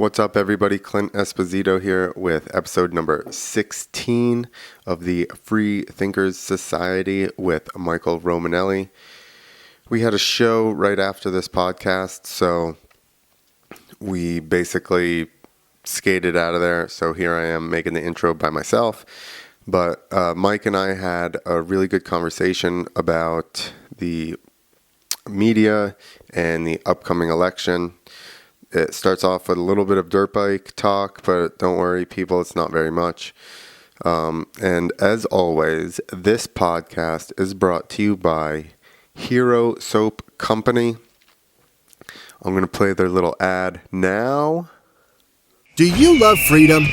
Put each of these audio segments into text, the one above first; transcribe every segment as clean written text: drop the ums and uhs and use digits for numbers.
What's up, everybody? Clint Esposito here with episode number 16 of the Free Thinkers Society with Michael Romanelli. We had a show right after this podcast, so we basically skated out of there. So here I am making the intro by myself. But Mike and I had a really good conversation about the media and the upcoming election. It starts off with a little bit of dirt bike talk, but don't worry, people, it's not very much. And as always, this podcast is brought to you by Hero Soap Company. I'm going to play their little ad now. Do you love freedom?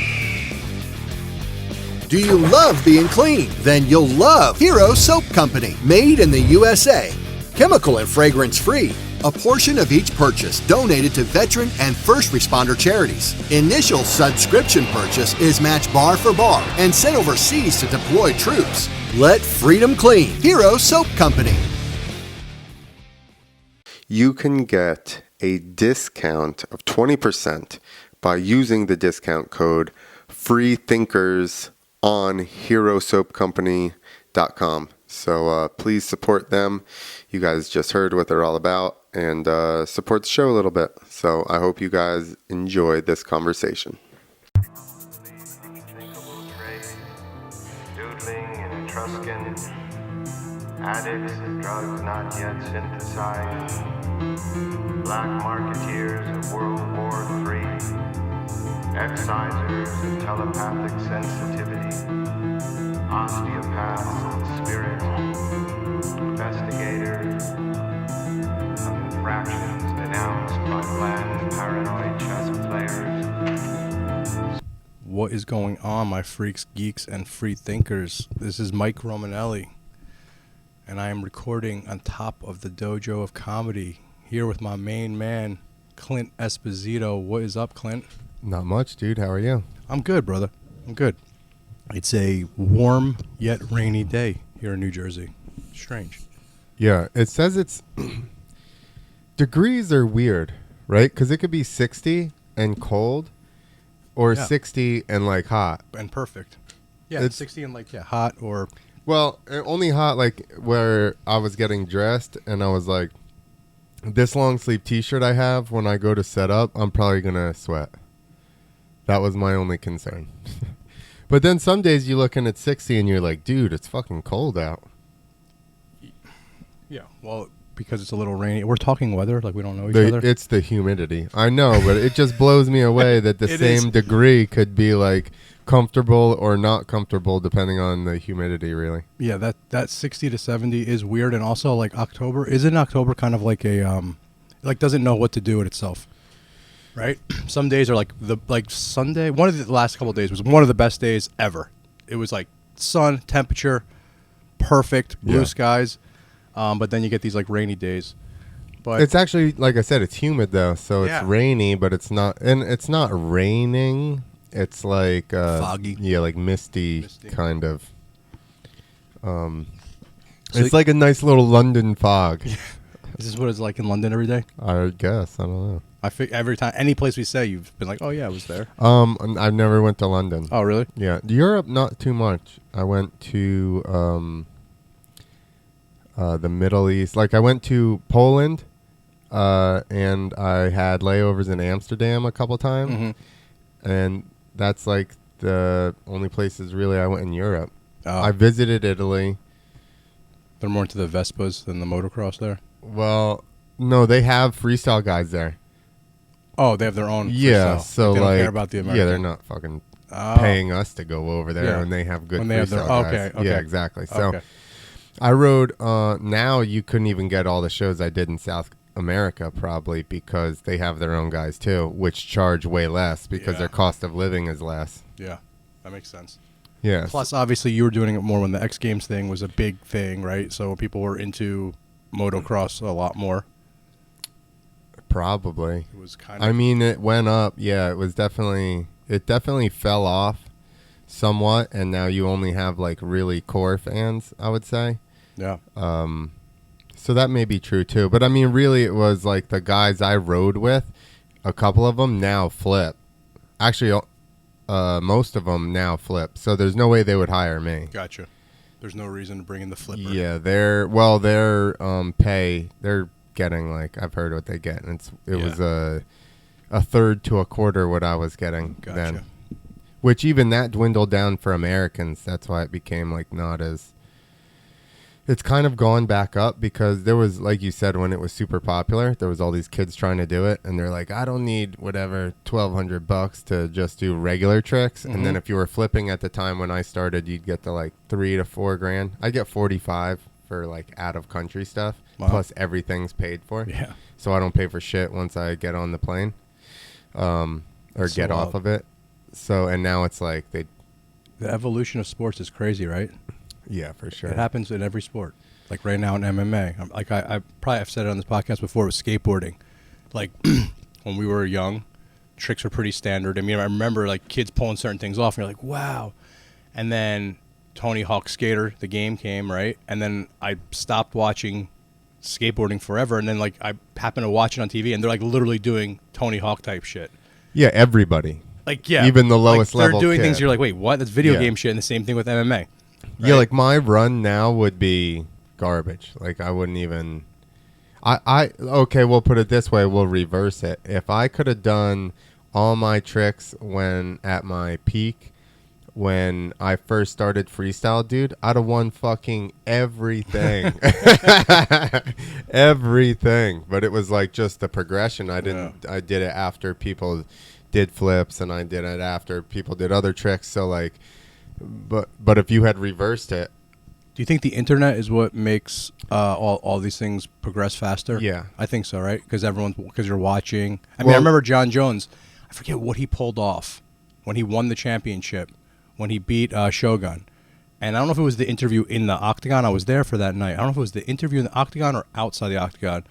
Do you love being clean? Then you'll love Hero Soap Company, made in the USA. Chemical and fragrance free. A portion of each purchase donated to veteran and first responder charities. Initial subscription purchase is matched bar for bar and sent overseas to deploy troops. Let freedom clean. Hero Soap Company. You can get a discount of 20% by using the discount code FREETHINKERS on herosoapcompany.com. So please support them. You guys just heard what they're all about, and support the show a little bit. So I hope you guys enjoy this conversation. Doodling in Etruscan, addicts of drugs not yet synthesized, black marketeers of World War III, excisers of telepathic sensitivity, osteopaths of the spirit, investigators of infractions denounced by bland paranoid chess players. What is going on, my freaks, geeks, and free thinkers? This is Mike Romanelli, and I am recording on top of the Dojo of Comedy here with my main man, Clint Esposito. What is up, Clint? Not much, dude. How are you? I'm good, brother. I'm good. It's a warm yet rainy day here in New Jersey. Strange. Yeah, it says it's degrees are weird, right? Because it could be 60 and cold, or 60 and like hot and perfect. Yeah, it's 60 and like hot or only hot like where I was getting dressed and I was like, this long sleeve T-shirt I have when I go to set up, I'm probably gonna sweat. That was my only concern. But then some days you're looking at 60 and you're like, dude, it's fucking cold out. Yeah, well, because it's a little rainy. We're talking weather, like we don't know each other. It's the humidity. I know, but it just blows me away that the same degree could be like comfortable or not comfortable depending on the humidity, really. Yeah, that 60 to 70 is weird. And also like October, isn't October kind of like a, like doesn't know what to do with itself? Right? Some days are like Sunday. One of the last couple of days was one of the best days ever. It was like sun, temperature, perfect, blue skies. But then you get these like rainy days. But it's actually, like I said, it's humid though. So it's rainy, but it's not, and it's not raining. It's like foggy. Yeah, like misty. Kind of. It's like a nice little London fog. Is this what it's like in London every day? I guess. I don't know. I think every time, any place we say, you've been like, oh yeah, I was there. I've never went to London. Oh really? Yeah, Europe not too much. I went to the Middle East. Like I went to Poland, and I had layovers in Amsterdam a couple times, and that's like the only places really I went in Europe. I visited Italy. They're more into the Vespas than the motocross there. Well, no, they have freestyle guys there. Oh, they have their own. Yeah, freestyle. so they don't like, care about the American. Yeah, they're not fucking paying us to go over there when they have good freestyle guys. Okay. Yeah, exactly. So I rode. Now you couldn't even get all the shows I did in South America probably because they have their own guys too, which charge way less because their cost of living is less. Yeah, that makes sense. Yeah. Plus, obviously, you were doing it more when the X Games thing was a big thing, right? So people were into motocross a lot more. Probably. It was kind of. I mean, it went up. Yeah, it definitely fell off somewhat, and now you only have like really core fans, I would say. Yeah. So that may be true too. But I mean, really, it was like the guys I rode with a couple of them now flip. Actually, most of them now flip. So there's no way they would hire me. Gotcha. There's no reason to bring in the flipper. Yeah, their pay, they're getting like, I've heard what they get, and it was a third to a quarter what I was getting then. Which even that dwindled down for Americans. That's why it became like not as. It's kind of gone back up because there was, like you said, when it was super popular, there was all these kids trying to do it, and they're like, I don't need whatever $1,200 to just do regular tricks. And then if you were flipping at the time when I started, you'd get to like $3 to $4 grand. I get 45 for like out of country stuff, plus everything's paid for. Yeah. So I don't pay for shit once I get on the plane, or get off of it. So, and now it's like the evolution of sports is crazy, right? Yeah, for sure. It happens in every sport. Like right now in MMA, like I probably have said it on this podcast before with skateboarding. Like when we were young, tricks were pretty standard. I mean, I remember like kids pulling certain things off, and you're like, wow. And then Tony Hawk Skater, the game came, right? And then I stopped watching skateboarding forever, and then like I happened to watch it on TV, and they're like literally doing Tony Hawk type shit. Yeah, everybody. Like, yeah. Even the lowest level they're doing kid. things you're like, wait, what? That's video game shit, and the same thing with MMA. Right? Yeah, like my run now would be garbage. Like I wouldn't even. Okay, we'll put it this way. We'll reverse it. If I could have done all my tricks when at my peak, when I first started freestyle, dude, I'd have won fucking everything. Everything. But it was like just the progression. I did it after people did flips, and I did it after people did other tricks. So like, but if you had reversed it. Do you think the internet is what makes all these things progress faster? Yeah, I think so, right? Because you're watching. I mean, I remember John Jones. I forget what he pulled off when he won the championship, when he beat Shogun. And I don't know if it was the interview in the octagon. I was there for that night. I don't know if it was the interview in the octagon or outside the octagon.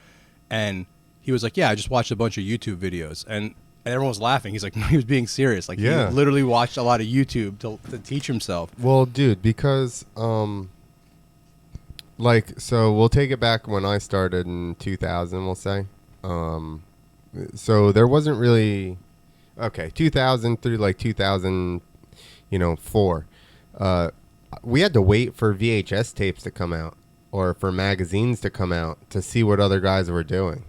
And he was like, "Yeah, I just watched a bunch of YouTube videos." And everyone was laughing. He's like, no, he was being serious. Like, he literally watched a lot of YouTube to teach himself. Well, dude, because, like, so we'll take it back when I started in 2000, we'll say. So there wasn't really, 2000 through, like, 2004. We had to wait for VHS tapes to come out or for magazines to come out to see what other guys were doing.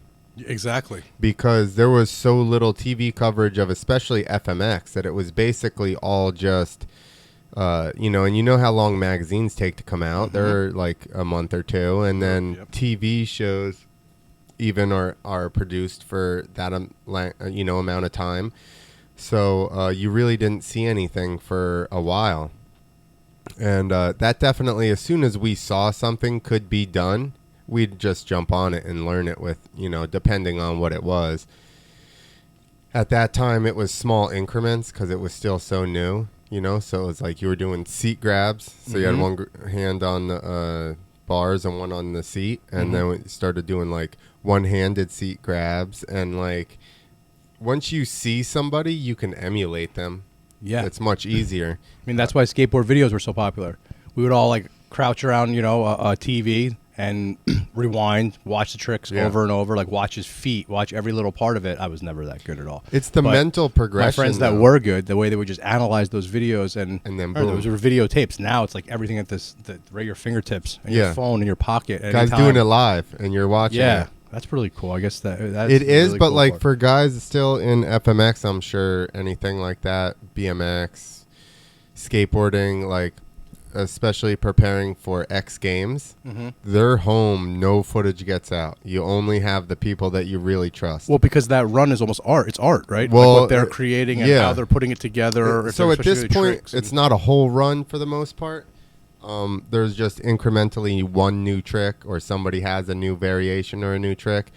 Exactly. Because there was so little TV coverage of especially FMX that it was basically all just, and you know how long magazines take to come out. They're like a month or two. And then TV shows even are produced for that, amount of time. So you really didn't see anything for a while. And that definitely, as soon as we saw something could be done, we'd just jump on it and learn it with, depending on what it was. At that time, it was small increments because it was still so new, So it was like you were doing seat grabs. So you had one hand on the bars and one on the seat. And then we started doing like one-handed seat grabs. And like once you see somebody, you can emulate them. Yeah. It's much easier. I mean, that's why skateboard videos were so popular. We would all like crouch around, a TV and rewind, watch the tricks over and over, like watch his feet, watch every little part of it. I was never that good at all. It's the mental progression. My friends that were good, the way they would just analyze those videos and then boom. Those were videotapes. Now it's like everything at right your fingertips and your phone in your pocket. Guys doing it live and you're watching it. That's really cool. I guess that's it is, really but cool like for guys still in FMX, I'm sure anything like that, BMX, skateboarding, like especially preparing for X Games, they're home, no footage gets out. You only have the people that you really trust. Well, because that run is almost art. It's art, right? Well, like what they're creating and how they're putting it together. So at this point, it's not a whole run for the most part. There's just incrementally one new trick, or somebody has a new variation or a new trick,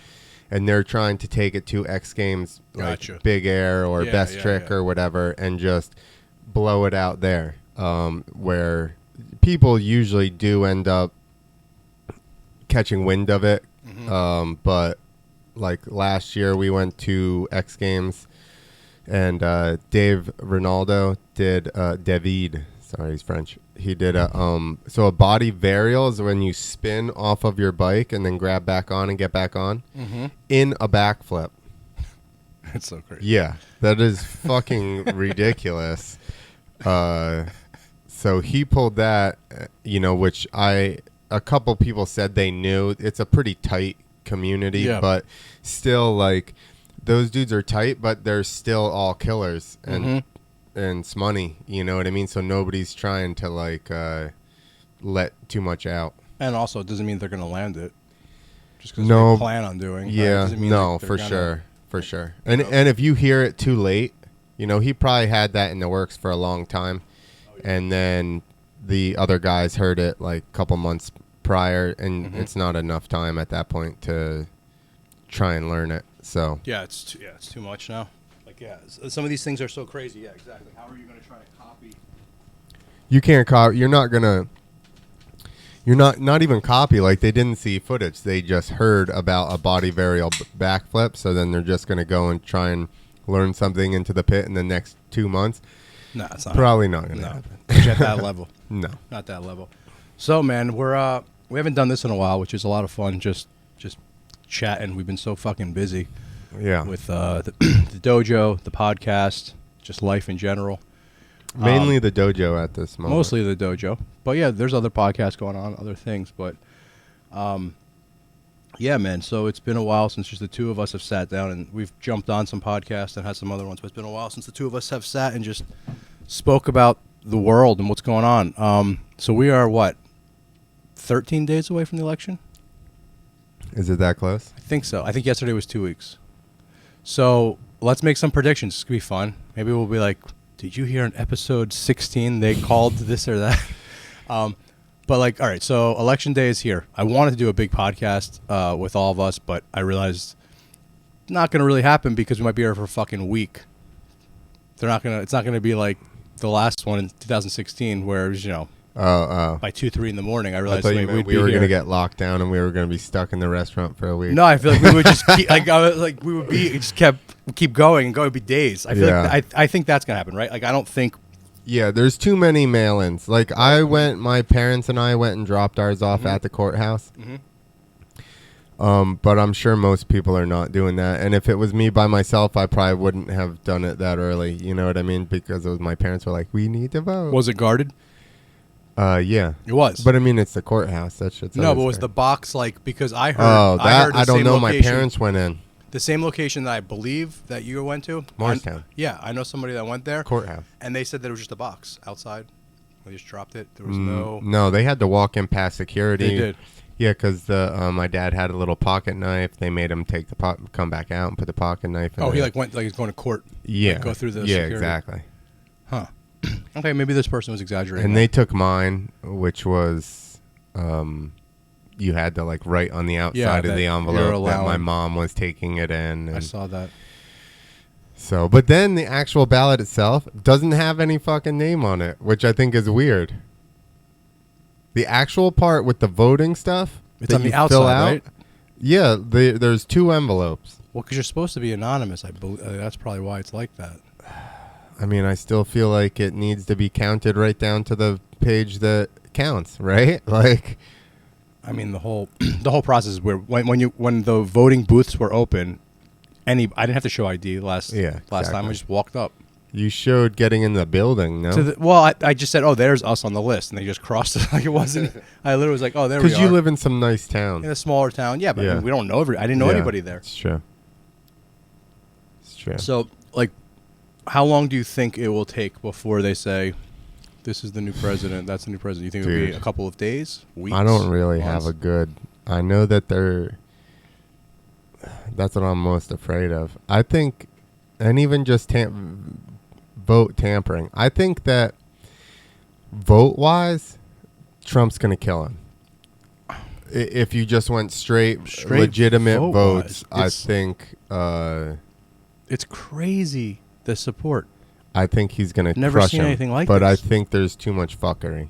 and they're trying to take it to X Games, like Big Air or Best Trick or whatever, and just blow it out there. Where people usually do end up catching wind of it. But like last year we went to X Games and Dave Ronaldo did David, sorry, he's French. He did a body varial is when you spin off of your bike and then grab back on and get back on in a backflip. It's so crazy. Yeah, that is fucking ridiculous. So he pulled that, which a couple people said they knew. It's a pretty tight community, Yeah. but still, like, those dudes are tight, but they're still all killers and smoney. You know what I mean? So nobody's trying to, like, let too much out. And also, it doesn't mean they're going to land it. Just because No. they plan on doing. Right? Yeah, Doesn't mean no, like they're for gonna- sure. For sure. And if you hear it too late, he probably had that in the works for a long time. And then the other guys heard it like a couple months prior, and it's not enough time at that point to try and learn it. So Yeah, it's too much now. Like, some of these things are so crazy. Yeah, exactly. How are you going to try to copy? you can't copy. You're not gonna. You're not even copy. Like, they didn't see footage. They just heard about a body varial backflip. So then they're just gonna go and try and learn something into the pit in the next 2 months. No, it's not. Probably not gonna No, happen. at that level. No. Not that level. So, man, we haven't done this in a while, which is a lot of fun. Just chatting. We've been so fucking busy Yeah. with the dojo, the podcast, just life in general. Mainly the dojo at this moment. Mostly the dojo, but yeah, there's other podcasts going on, other things. But yeah, man. So it's been a while since just the two of us have sat down, and we've jumped on some podcasts and had some other ones. But it's been a while since the two of us have sat and just spoke about the world and what's going on. So we are 13 days away from the election? Is it that close? I think so. I think yesterday was 2 weeks. So let's make some predictions. It's gonna be fun. Maybe we'll be like, did you hear in episode 16 they called this or that? But like, all right, so election day is here. I wanted to do a big podcast with all of us, but I realized not going to really happen because we might be here for a fucking week. It's not going to be like the last one in 2016 where it was, by 2-3 in the morning. I I realized thought you meant we were going to get locked down and we were going to be stuck in the restaurant for a week. No, I feel like we would just keep, we would be just keep going and go. It'd be days. I feel like I think that's going to happen, right? Like, I don't think. Yeah, there's too many mail-ins. Like, my parents and I went and dropped ours off at the courthouse. But I'm sure most people are not doing that. And if it was me by myself, I probably wouldn't have done it that early. You know what I mean? Because my parents were like, we need to vote. Was it guarded? Yeah. It was. But I mean, it's the courthouse. That shit's No, but was fair. the box because I heard? Oh, that I heard I the don't same know. location, My parents went in. The same location that I believe that you went to. Morristown. Yeah, I know somebody that went there. Courthouse. And they said that it was just a box outside. They just dropped it. There was no. No, they had to walk in past security. They did. Yeah, because my dad had a little pocket knife. They made him take come back out and put the pocket knife in. Oh, he went he's going to court. Yeah. Go through the Yeah, security. exactly. Huh. Okay, maybe this person was exaggerating. And they took mine, which was you had to write on the outside of the you're envelope that allowing. my mom was taking it in. And I saw that. so, but then the actual ballot itself doesn't have any fucking name on it, which I think is weird. The actual part with the voting stuff, It's that on the you outside, fill out, right? Yeah, there's 2 envelopes. Well, because you're supposed to be anonymous. I believe that's probably why it's like that. I mean, I still feel like it needs to be counted right down to the page that counts, right? Like, I mean, the whole process is where when the voting booths were open, I didn't have to show ID last time. exactly. I just walked up. you showed getting in the building, no? I just said, oh, there's us on the list, and they just crossed it like it wasn't. I literally was like, oh, there we are. Because you live in some nice town. in a smaller town, yeah, but Yeah. I mean, we don't know I didn't know Yeah, anybody there. It's true. It's true. So, how long do you think it will take before they say, this is the new president, that's the new president? You think it'll be Dude. a couple of days, weeks? I don't really have months? a good. I know that that's what I'm most afraid of. I think, and even just vote tampering. I think that vote-wise, Trump's going to kill him. If you just went straight legitimate vote-wise, votes, I think it's crazy, the support. I think he's going to Never crush seen him. anything like but this. I think there's too much fuckery.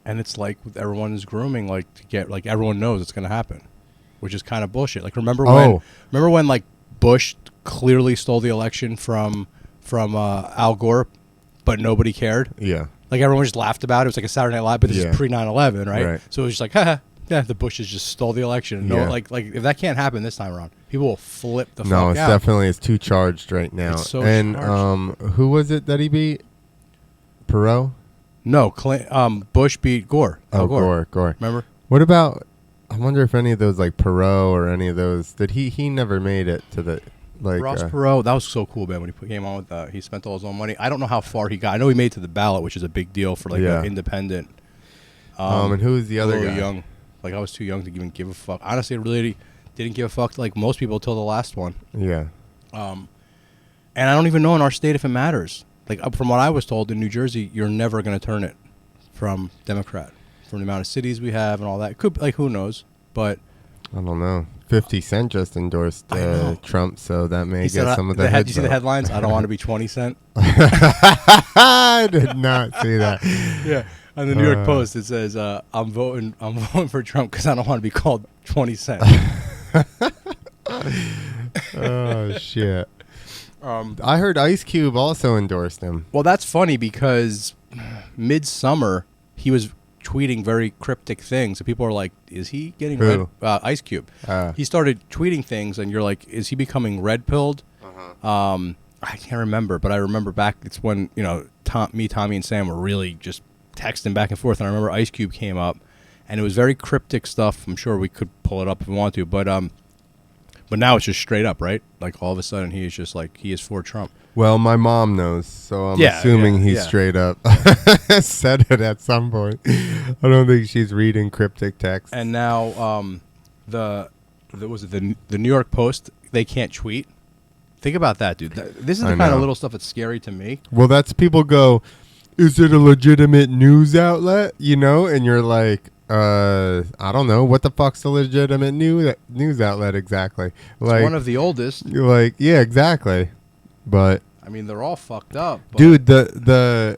And it's like everyone is grooming, to get, everyone knows it's going to happen, which is kind of bullshit. Remember when Bush clearly stole the election from Al Gore, but nobody cared? Yeah. Everyone just laughed about it. It was like a Saturday Night Live, but this Yeah. is pre 9/11, right? Right. So it was just haha, yeah, the Bushes just stole the election. No, Yeah. if that can't happen this time around, People will flip the fuck No, it's out. definitely it's too charged right now. It's so and charged. who was it that he beat? Perot? No, Bush beat Gore. Oh, Al Gore. Remember? What about? I wonder if any of those like Perot or any of those did he never made it to the like Ross Perot, that was so cool, man. When he came on with that, he spent all his own money. I don't know how far he got. I know he made it to the ballot, which is a big deal for like an independent. and who was the other guy? Young. Like I was too young to even give a fuck. Honestly, I really didn't give a fuck like most people till the last one. Yeah. And I don't even know in our state if it matters. Like from what I was told in New Jersey, you're never going to turn it from Democrat, from the amount of cities we have and all that. Could like who knows, but I don't know. 50 Cent just endorsed Trump, so that may he get said, some of the heads. you see the headlines? I don't want to be 20 Cent. I did not see that. Yeah, on the New York Post it says, "I'm voting for Trump because I don't want to be called 20 Cent." Oh shit! I heard Ice Cube also endorsed him. Well, that's funny because midsummer he was tweeting very cryptic things, and people are like, "Is he getting red?" Ice Cube. He started tweeting things, and you're like, "Is he becoming red pilled?" I can't remember, but I remember back. It's when Tommy, and Sam were really just texting back and forth, and I remember Ice Cube came up, and it was very cryptic stuff. I'm sure we could pull it up if we want to, but now it's just straight up, right? Like all of a sudden he is just like he is for Trump. Well, my mom knows, so I'm assuming he's straight up said it at some point. I don't think she's reading cryptic text. And now the New York Post, they can't tweet. Think about that, dude. This is the kind of little stuff that's scary to me. Well, that's people go, is it a legitimate news outlet? You know, and you're like, I don't know. What the fuck's a legitimate news outlet exactly? Like It's one of the oldest. Like, yeah, exactly. But I mean, they're all fucked up. But dude, the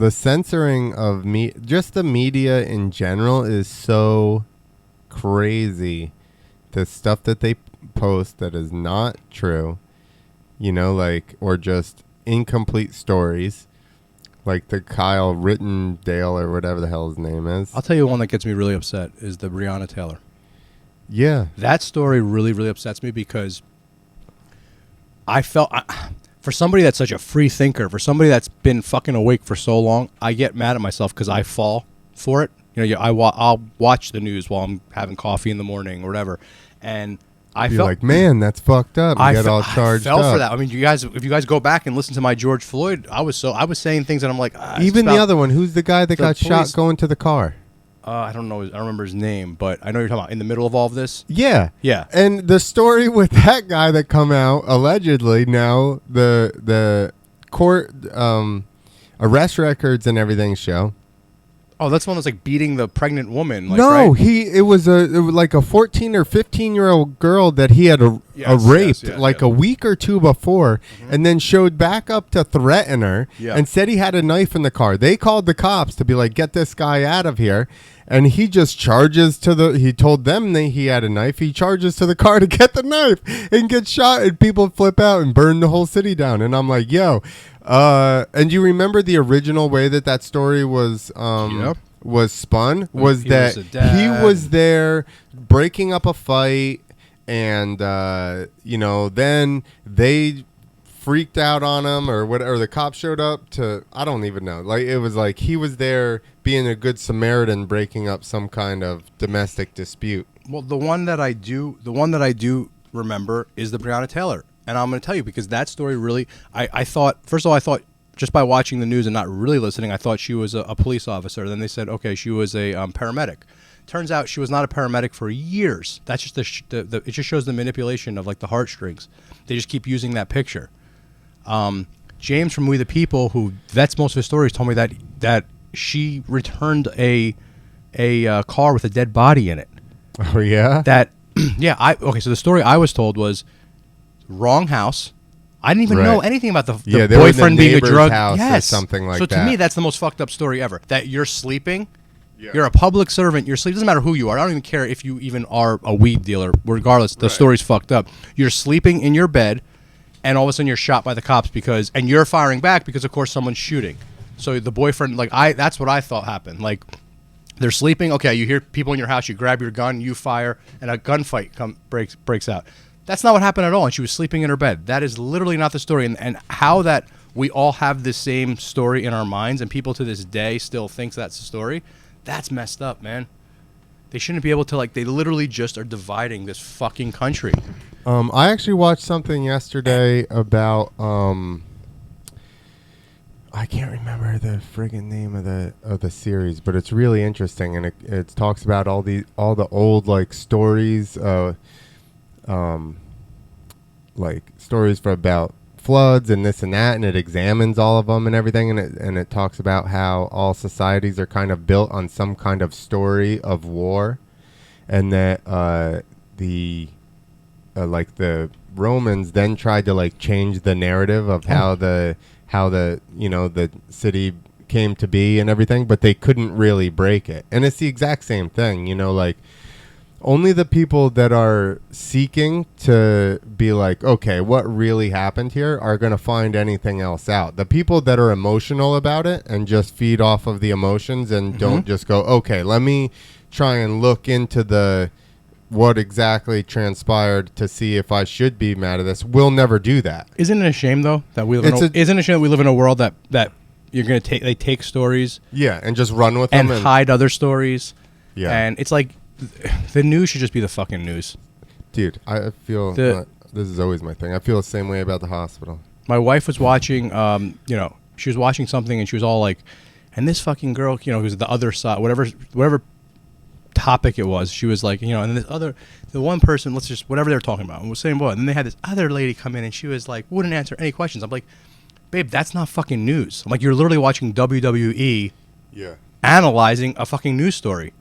censoring of just the media in general is so crazy. The stuff that they post that is not true, you know, like, or just incomplete stories, like the Kyle Rittendale or whatever the hell his name is. I'll tell you one that gets me really upset is the Breonna Taylor. Yeah. That story really, really upsets me because I felt, for somebody that's such a free thinker, for somebody that's been fucking awake for so long, I get mad at myself because I fall for it. You know, I'll watch the news while I'm having coffee in the morning or whatever, and I You're felt like, man, that's fucked up. You get all charged up. I fell for that. I mean, if you guys go back and listen to my George Floyd, I was saying things that I'm like, even the other one. Who's the guy that got shot going to the car? I don't know. I don't remember his name, but I know you're talking about in the middle of all of this. Yeah. Yeah. And the story with that guy that come out allegedly now, the court arrest records and everything show. Oh, that's one that's like beating the pregnant woman. Like, no, right? it was like a 14 or 15-year-old girl that he had raped a week or two before, and then showed back up to threaten her and said he had a knife in the car. They called the cops to be like, get this guy out of here. And he just charges he told them that he had a knife. He charges to the car to get the knife and get shot, and people flip out and burn the whole city down. And I'm like, yo. And you remember the original way that story was spun? Was that he was there breaking up a fight, and then they freaked out on him or whatever. Or the cops showed up I don't even know. Like, it was like he was there being a good Samaritan, breaking up some kind of domestic dispute. Well, the one that I do remember is the Breonna Taylor. And I'm going to tell you, because that story really, I thought just by watching the news and not really listening, I thought she was a police officer. Then they said, okay, she was a paramedic. Turns out she was not a paramedic for years. That's just it just shows the manipulation of like the heartstrings. They just keep using that picture. James from We the People, who vets most of his stories, told me that she returned a car with a dead body in it. Oh yeah. So the story I was told was wrong house. I didn't even know anything about the they boyfriend were in the being a drug house or something like that. So to me, that's the most fucked up story ever. That you're sleeping, you're a public servant. You're sleeping. Doesn't matter who you are. I don't even care if you even are a weed dealer. Regardless, the story's fucked up. You're sleeping in your bed, and all of a sudden you're shot by the cops and you're firing back because of course someone's shooting. So the boyfriend, that's what I thought happened. Like, They're sleeping. Okay, you hear people in your house. You grab your gun, you fire, and a gunfight breaks out. That's not what happened at all. And she was sleeping in her bed. That is literally not the story. And how that we all have the same story in our minds, and people to this day still thinks that's the story. That's messed up, man. They shouldn't be able to, like, they literally just are dividing this fucking country. I actually watched something yesterday about I can't remember the friggin' name of the series, but it's really interesting, and it talks about all the old like stories, like stories for about floods and this and that, and it examines all of them and everything, and it talks about how all societies are kind of built on some kind of story of war, and that like the Romans then tried to like change the narrative of how the the city came to be and everything, but they couldn't really break it. And it's the exact same thing, like only the people that are seeking to be like, okay, what really happened here are going to find anything else out. The people that are emotional about it and just feed off of the emotions and don't just go, okay, let me try and look into what exactly transpired to see if I should be mad at this. We'll never do that. Isn't it a shame though that we live isn't it a shame that we live in a world that you're going to they take stories and just run with and them hide other stories. Yeah. And it's like the news should just be the fucking news. Dude, I feel this is always my thing. I feel the same way about the hospital. My wife was watching she was watching something and she was all like, and this fucking girl, who's the other side, whatever topic it was, she was like, and the one person, whatever they were talking about, and was saying, boy, and then they had this other lady come in and she was like, wouldn't answer any questions. I'm like, babe, that's not fucking news. I'm like, you're literally watching WWE analyzing a fucking news story.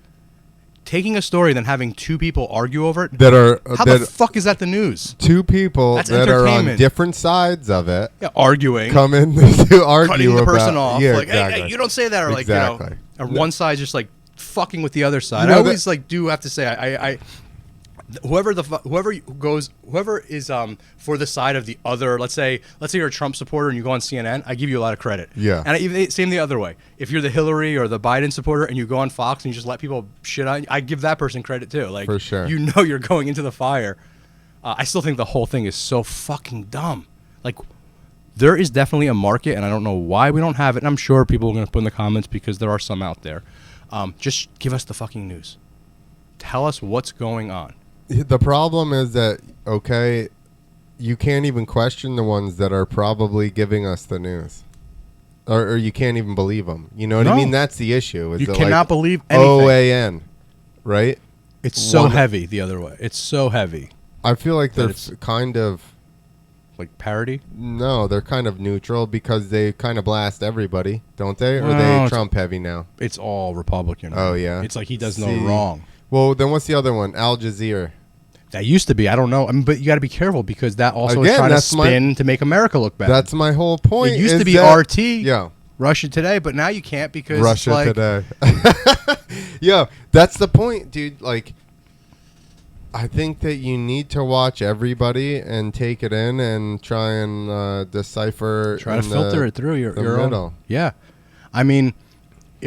Taking a story and then having two people argue over it. How the fuck is that the news? Two people That's that are on different sides of it. Yeah, arguing. Come in to argue cutting the person about, off. Yeah, like, exactly. hey, you don't say that. Or exactly. like, or one side's just like fucking with the other side. I always do have to say, I whoever is for the side of the other, let's say you're a Trump supporter and you go on CNN, I give you a lot of credit. Yeah. And same the other way. If you're the Hillary or the Biden supporter and you go on Fox and you just let people shit on you, I give that person credit too. Like, for sure. You're going into the fire. I still think the whole thing is so fucking dumb. Like, there is definitely a market, and I don't know why we don't have it. And I'm sure people are going to put in the comments because there are some out there. Just give us the fucking news. Tell us what's going on. The problem is that, okay, you can't even question the ones that are probably giving us the news. Or you can't even believe them. You know what I mean? That's the issue. You cannot believe anything. OAN, right? It's so heavy the other way. It's so heavy. I feel like they're kind of... Like parody? No, they're kind of neutral because they kind of blast everybody, don't they? Or are they Trump heavy now? It's all Republican. Oh, yeah? It's like he does no wrong. Well, then what's the other one? Al Jazeera. That used to be. I don't know. But you got to be careful because that also is trying to spin to make America look bad. That's my whole point. It used to be RT. Yeah. Russia Today, but now you can't because Russia Today. Yeah, that's the point, dude. Like, I think that you need to watch everybody and take it in and try and decipher. Try to filter it through your own. Yeah. I mean,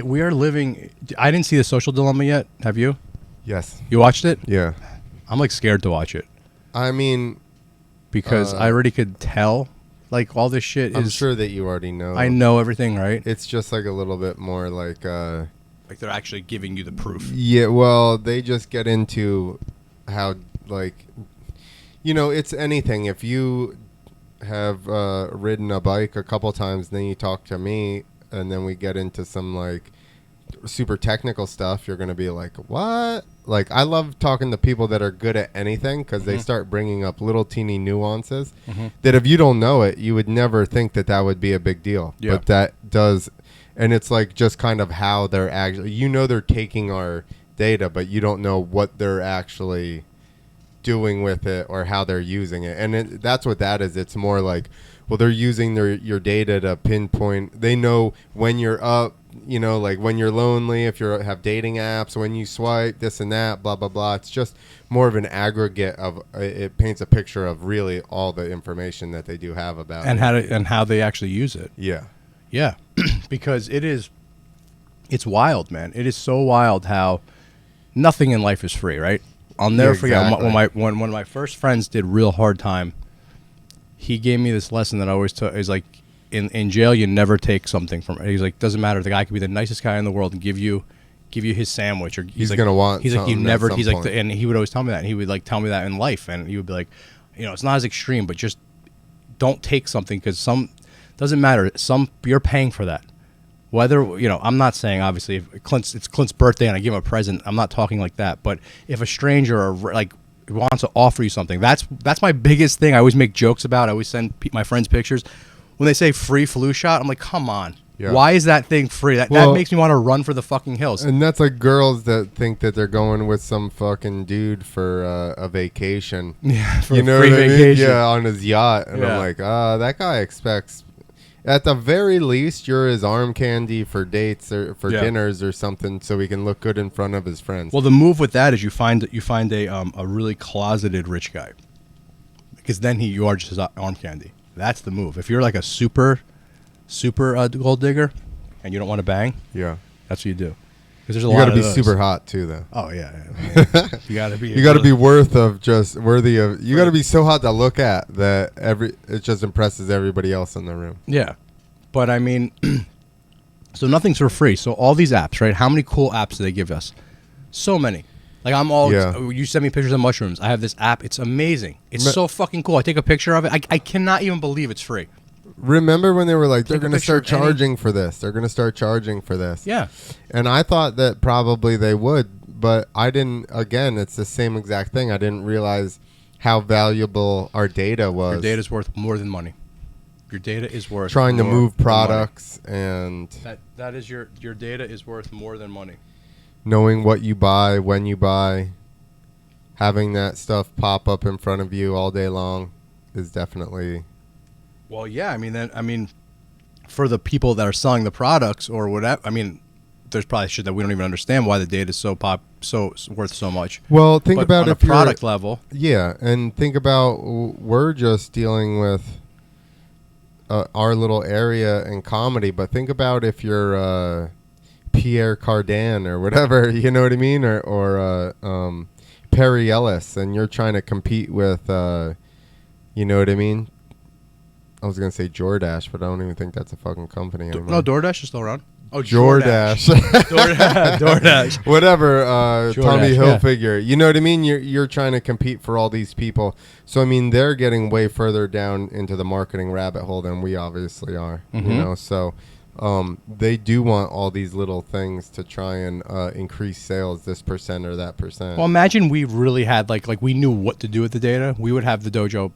we are living... I didn't see The Social Dilemma yet. Have you? Yes. You watched it? Yeah. I'm like scared to watch it. I mean... Because I already could tell like all this shit I'm sure that you already know. I know everything, right? It's just like a little bit more like... like they're actually giving you the proof. Yeah, well, they just get into how, like... it's anything. If you have ridden a bike a couple times, then you talk to me, and then we get into some, like... super technical stuff, you're going to be like, what? Like, I love talking to people that are good at anything because they start bringing up little teeny nuances that if you don't know it, you would never think that that would be a big deal. Yeah. But that does, and it's like just kind of how they're actually, they're taking our data, but you don't know what they're actually doing with it or how they're using it. And that's what that is. It's more like, well, they're using your data to pinpoint. They know when you're up, like when you're lonely, if you have dating apps, when you swipe, this and that, blah, blah, blah. It's just more of an aggregate of, it paints a picture of really all the information that they do have about and how they actually use it. Yeah. Yeah. Because it is, It's wild, man. It is so wild how nothing in life is free, right? I'll never forget when one of my first friends did real hard time. He gave me this lesson that I always took. Is like, in jail, you never take something from. He's like, doesn't matter. The guy could be the nicest guy in the world and give you his sandwich, or he's like, gonna want. He's like, you never. He's like, point. and he would always tell me that, and he would like tell me that in life, and he would be like, it's not as extreme, but just don't take something because doesn't matter. You're paying for that. Whether I'm not saying obviously if it's Clint's birthday and I give him a present, I'm not talking like that. But if a stranger or like wants to offer you something, that's my biggest thing. I always make jokes about. I always send my friends pictures when they say free flu shot. I'm like, come on, why is that thing free? That makes me want to run for the fucking hills. And that's like girls that think that they're going with some fucking dude for a vacation. Yeah, for you a know free what I mean? vacation. Yeah, on his yacht, and I'm like, that guy expects. At the very least, you're his arm candy for dates or for dinners or something, so he can look good in front of his friends. Well, the move with that is you find a really closeted rich guy, because then you are just his arm candy. That's the move. If you're like a super gold digger, and you don't want to bang, that's what you do. Because there's a you lot gotta of be those. super hot too, though. Oh yeah. You gotta be. You gotta be worthy of. You gotta be so hot to look at that it just impresses everybody else in the room. Yeah, but I mean, so nothing's for free. So all these apps, right? How many cool apps do they give us? So many. Like you send me pictures of mushrooms. I have this app. It's amazing. It's so fucking cool. I take a picture of it. I cannot even believe it's free. Remember when they were like, they're going to start charging for this. They're going to start charging for this. Yeah. And I thought that probably they would, but I didn't. Again, it's the same exact thing. I didn't realize how valuable our data was. Your data is worth more than money. Your data is worth trying to more move than products and that is your data is worth more than money. Knowing what you buy, when you buy, having that stuff pop up in front of you all day long is definitely. Well, yeah, I mean, for the people that are selling the products or whatever, I mean, there's probably shit that we don't even understand why the data is so worth so much. Well, think about on if a product level. Yeah, and think about we're just dealing with our little area in comedy, but think about if you're Pierre Cardin or whatever, you know what I mean, or Perry Ellis, and you're trying to compete with, you know what I mean. I was going to say DoorDash, but I don't even think that's a fucking company anymore. No, DoorDash is still around. Oh, DoorDash. DoorDash. Whatever, Tommy Hilfiger. Yeah. You know what I mean? You're trying to compete for all these people. So, I mean, they're getting way further down into the marketing rabbit hole than we obviously are. Mm-hmm. You know, so they do want all these little things to try and increase sales, this percent or that percent. Well, imagine we really had, like we knew what to do with the data. We would have the dojo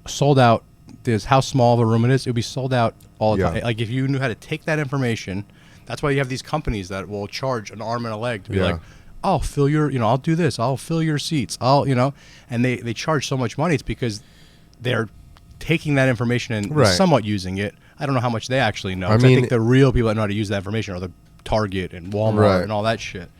sold out. There's how small of a room it is. It would be sold out all the time. Like if you knew how to take that information, that's why you have these companies that will charge an arm and a leg to be like, I'll fill your, I'll do this. I'll fill your seats. And they charge so much money. It's because they're taking that information and somewhat using it. I don't know how much they actually know. I think the real people that know how to use that information are the Target and Walmart and all that shit.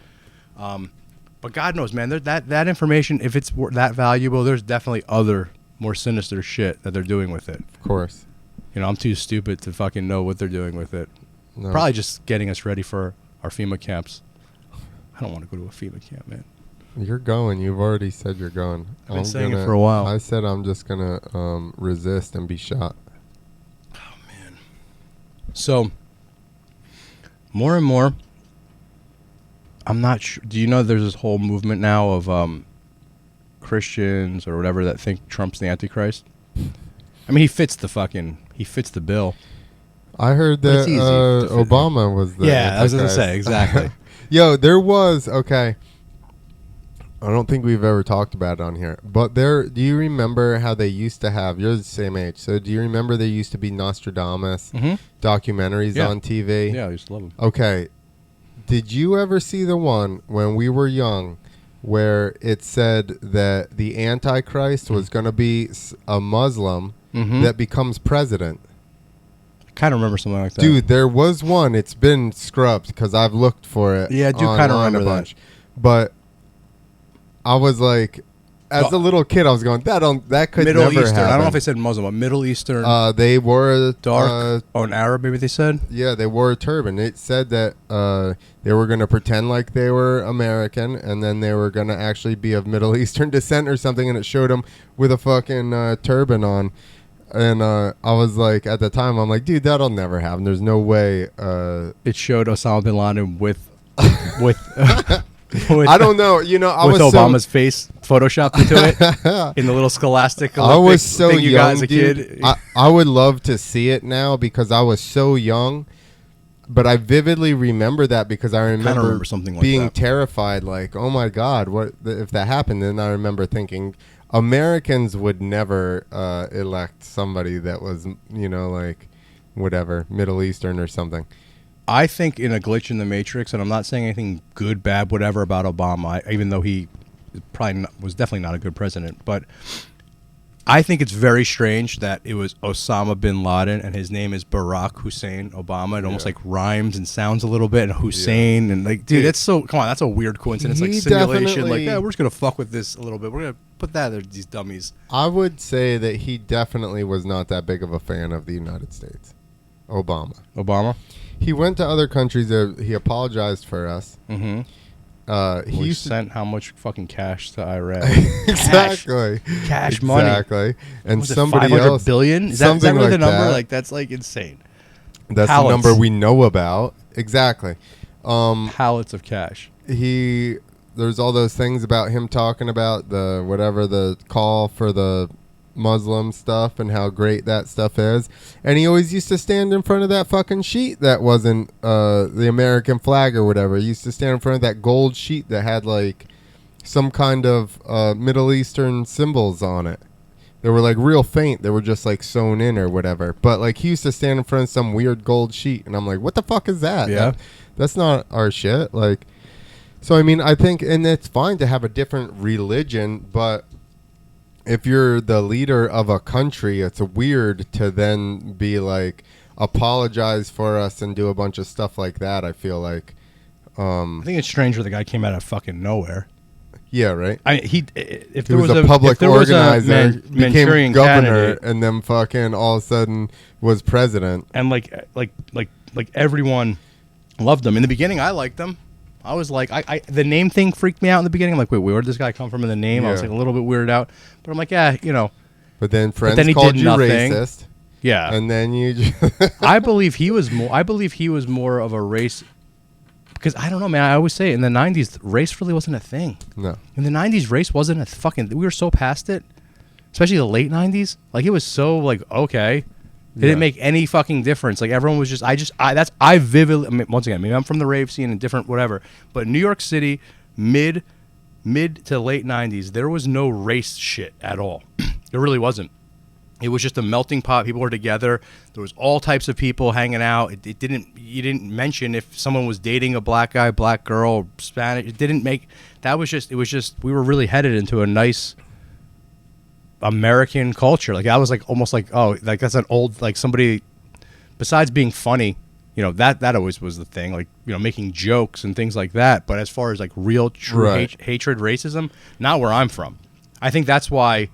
But God knows, man, that information, if it's that valuable, there's definitely other more sinister shit that they're doing with it. Of course. I'm too stupid to fucking know what they're doing with it. No. Probably just getting us ready for our FEMA camps. I don't want to go to a FEMA camp, man. You're going. You've already said you're going. I've been saying it for a while. I said I'm just going to resist and be shot. Oh, man. So, more and more, I'm not sure. Do you know there's this whole movement now of Christians or whatever that think Trump's the Antichrist? I mean, he fits the bill. I heard that Obama was the Antichrist. I was going to say, exactly. Yo, there was, okay. I don't think we've ever talked about it on here. But do you remember how they used to have, you're the same age, so do you remember there used to be Nostradamus documentaries on TV? Yeah, I used to love them. Okay. Did you ever see the one when we were young where it said that the Antichrist was going to be a Muslim that becomes president? I kind of remember something like that. Dude, there was one. It's been scrubbed because I've looked for it. Yeah, I do kind of remember that. But I was like, as a little kid, I was going, that could Middle never Eastern. happen. I don't know if they said Muslim, but Middle Eastern. They wore dark. An Arab, maybe they said. Yeah, they wore a turban. It said that they were going to pretend like they were American, and then they were going to actually be of Middle Eastern descent or something, and it showed them with a fucking turban on. And I was like, at the time, I'm like, dude, that'll never happen. There's no way. It showed Osama bin Laden with I don't know. You know, I with was Obama's face photoshopped into it in the little scholastic. I was so thing you young, got as a dude. kid. I would love to see it now because I was so young. But I vividly remember that because I remember something like being that. terrified. Like, oh my God, what if that happened? And I remember thinking, Americans would never elect somebody that was, you know, like whatever, Middle Eastern or something. I think in a glitch in the Matrix, and I'm not saying anything good, bad, whatever about Obama, even though he was definitely not a good president, but I think it's very strange that it was Osama bin Laden and his name is Barack Hussein Obama. It almost like rhymes and sounds a little bit, and Hussein and like, dude, that's so, come on, that's a weird coincidence, like simulation. Like, yeah, we're just gonna fuck with this a little bit. We're gonna put that there, these dummies. I would say that he definitely was not that big of a fan of the United States. Obama. He went to other countries. He apologized for us. Mm-hmm. He sent how much fucking cash to Iraq? Exactly. Cash money. Exactly. And was somebody it 500 else. billion? Is that really like the number? that. Like, that's like insane. That's Pallets. the number we know about. Exactly. Pallets of cash. There's all those things about him talking about the call for the Muslim stuff and how great that stuff is, and he always used to stand in front of that fucking sheet that wasn't the American flag or whatever. He used to stand in front of that gold sheet that had like some kind of Middle Eastern symbols on it. They were like real faint. They were just like sewn in or whatever. But like he used to stand in front of some weird gold sheet, and I'm like, what the fuck is that? Yeah, that's not our shit. Like, so I mean, I think, and it's fine to have a different religion, but if you're the leader of a country, it's weird to then be like, apologize for us and do a bunch of stuff like that. I feel like. I think it's strange where the guy came out of fucking nowhere. Yeah, right. He was a public organizer, became Manchurian governor, candidate, and then fucking all of a sudden was president. and like everyone loved him in the beginning. I liked him. I was like, the name thing freaked me out in the beginning. I'm like, wait, where did this guy come from in the name? I was like a little bit weirded out, but I'm like, yeah, you know. But then friends then he called did you nothing. racist. Yeah, And then you just I believe he was more of a race, because I don't know, man. I always say in the 90s, race really wasn't a thing. No. In the 90s, race wasn't a fucking. We were so past it, especially the late 90s. Like, it was so like, okay. It didn't make any fucking difference. Like, everyone was just, I vividly, I mean, once again, maybe I'm from the rave scene and different whatever, but New York City, mid to late 90s, there was no race shit at all. There really wasn't. It was just a melting pot. People were together. There was all types of people hanging out. You didn't mention if someone was dating a black guy, black girl, Spanish. It was just, we were really headed into a nice American culture. Like, I was like, almost like, oh, like that's an old, like somebody, besides being funny, you know, that always was the thing, like, you know, making jokes and things like that. But as far as like real true hatred, racism, not where I'm from. I think that's why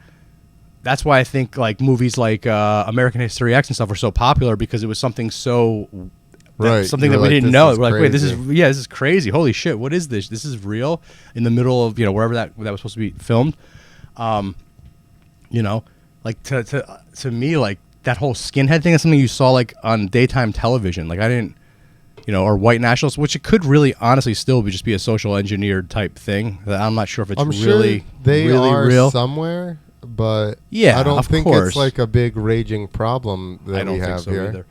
I think like movies like American History X and stuff were so popular, because it was something so something that we didn't know. We're like, wait, this is crazy. Holy shit, what is this? This is real, in the middle of, you know, wherever that was supposed to be filmed. You know, like to me, like that whole skinhead thing is something you saw like on daytime television. Like, I didn't, you know, or white nationalists, which it could really honestly still just be a social engineered type thing. That I'm not sure if it's really real somewhere. But yeah, I don't of think course. it's like a big raging problem that I don't we think have so here. either.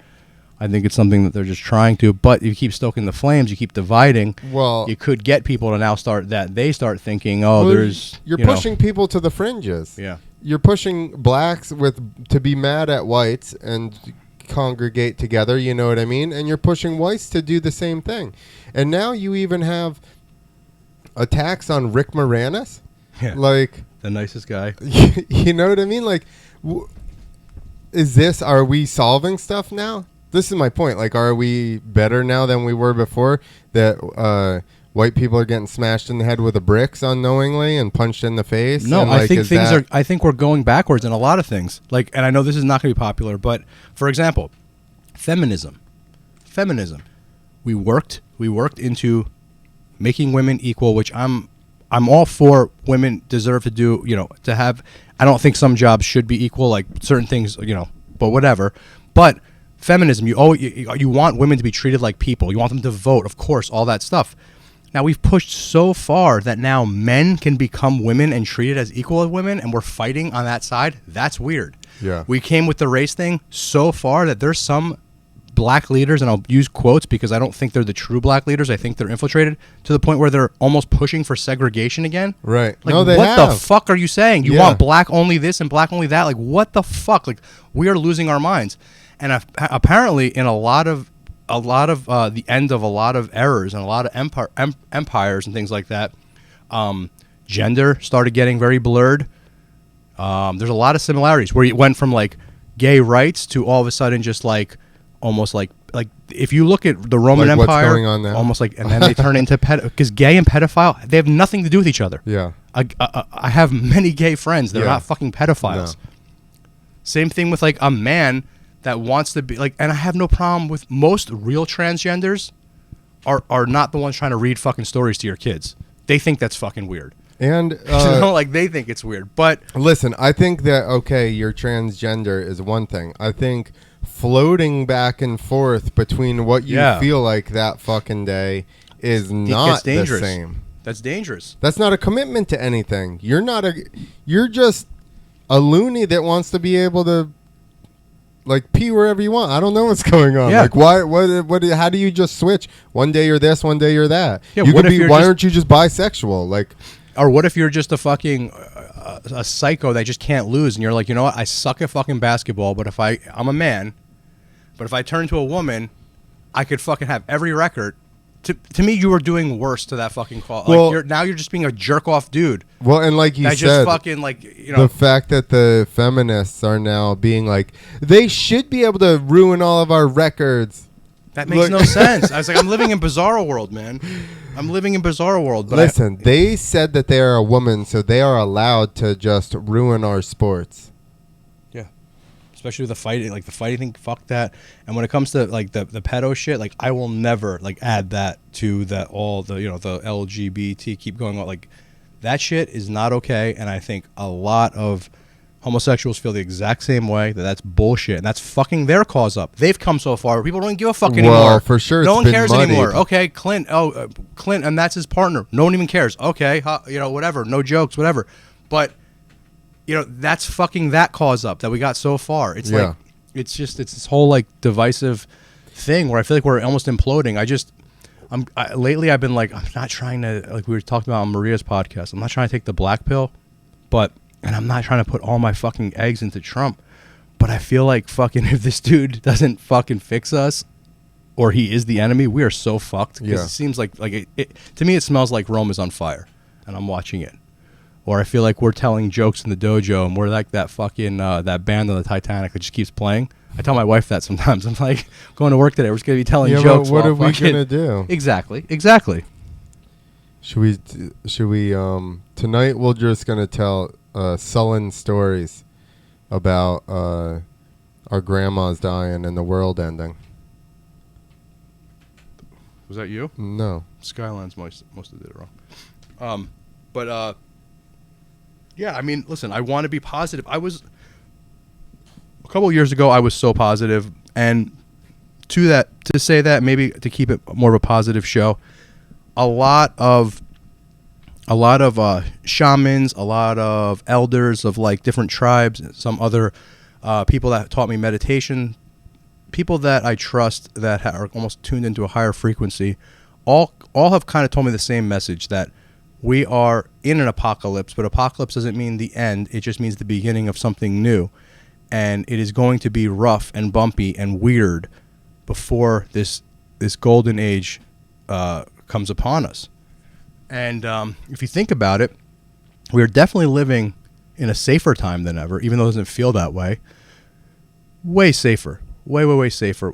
I think it's something that they're just trying to. But if you keep stoking the flames, you keep dividing. Well, you could get people to now start thinking, oh, there's you're pushing people to the fringes. Yeah, you're pushing blacks to be mad at whites and congregate together. You know what I mean? And you're pushing whites to do the same thing. And now you even have attacks on Rick Moranis. Yeah. Like, the nicest guy. You know what I mean? Like, are we solving stuff now? This is my point. Like, are we better now than we were before? That white people are getting smashed in the head with the bricks unknowingly and punched in the face? No, and, I like, think is things that- are. I think we're going backwards in a lot of things. Like, and I know this is not going to be popular, but for example, feminism. We worked into making women equal, which I'm all for. Women deserve to do, to have. I don't think some jobs should be equal, like certain things, but whatever. But feminism, you want women to be treated like people. You want them to vote, of course, all that stuff. Now, we've pushed so far that now men can become women and treated as equal as women, and we're fighting on that side. That's weird. Yeah. We came with the race thing so far that there's some black leaders, and I'll use quotes because I don't think they're the true black leaders. I think they're infiltrated to the point where they're almost pushing for segregation again. Right. Like, No, they what the have. fuck are you saying? You Yeah. want black only this and black only that? Like, what the fuck? Like, we are losing our minds. And apparently, in a lot of the end of a lot of errors and a lot of empires and things like that, gender started getting very blurred. There's a lot of similarities where it went from like gay rights to all of a sudden just like almost like if you look at the Roman Like what's Empire, going on now? almost like, and then they turn into because gay and pedophile, they have nothing to do with each other. Yeah. I have many gay friends. They're Yeah. not fucking pedophiles. No. Same thing with like a man that wants to be like, and I have no problem with most real transgenders are not the ones trying to read fucking stories to your kids. They think that's fucking weird. And Like they think it's weird. But listen, I think that, okay, you're transgender is one thing. I think floating back and forth between what you Yeah. feel like that fucking day is not the dangerous. same. That's dangerous. That's not a commitment to anything. You're just a loony that wants to be able to like pee wherever you want. I don't know what's going on. Yeah. Like what how do you just switch? One day you're this, one day you're that. Yeah, you what could if be you're why just- aren't you just bisexual? Like Or what if you're just a fucking a psycho that just can't lose, and you're like, you know what? I suck at fucking basketball, but I'm a man, but if I turn to a woman, I could fucking have every record. To me, you were doing worse to that fucking call. Well- Like now you're just being a jerk off dude. well, and like you That just said, fucking like the fact that the feminists are now being like, they should be able to ruin all of our records. that makes Look- no sense. I was like, I'm living in bizarro world, man. I'm living in bizarro world. But Listen, they said that they are a woman, so they are allowed to just ruin our sports. yeah, especially with the fighting thing. Fuck that. And when it comes to like the pedo shit, like I will never like add that to that all the the LGBT keep going on. Like that shit is not okay. And I think a lot of homosexuals feel the exact same way. That's bullshit, and that's fucking their cause up. They've come so far where people don't give a fuck anymore. Well, for sure, no it's one been cares muddied. anymore. Okay, Clint. Clint, and that's his partner. No one even cares. Okay, whatever. No jokes, whatever. But that's fucking that cause up that we got so far. It's Yeah. like it's this whole like divisive thing where I feel like we're almost imploding. Lately I've been like, I'm not trying to, like we were talking about on Maria's podcast, I'm not trying to take the black pill, and I'm not trying to put all my fucking eggs into Trump, but I feel like fucking if this dude doesn't fucking fix us, or he is the enemy, we are so fucked. Because Yeah. it seems like to me it smells like Rome is on fire, and I'm watching it. Or I feel like we're telling jokes in the dojo, and we're like that fucking that band on the Titanic that just keeps playing. I tell my wife that sometimes. I'm like, going to work today, we're just gonna be telling Yeah, jokes. but what while are we fucking- gonna do? Exactly. Should we tonight we're just gonna tell sullen stories about our grandmas dying and the world ending. Was that you? No. Skylines most did it wrong. Yeah, I mean, listen, I want to be positive. A couple of years ago, I was so positive, and to say that, maybe to keep it more of a positive show, a lot of shamans, a lot of elders of like different tribes, some other people that taught me meditation, people that I trust that are almost tuned into a higher frequency, all have kind of told me the same message, that we are in an apocalypse, but apocalypse doesn't mean the end. It just means the beginning of something new. And it is going to be rough and bumpy and weird before this golden age comes upon us. And if you think about it, we're definitely living in a safer time than ever, even though it doesn't feel that way. Way safer. Way safer.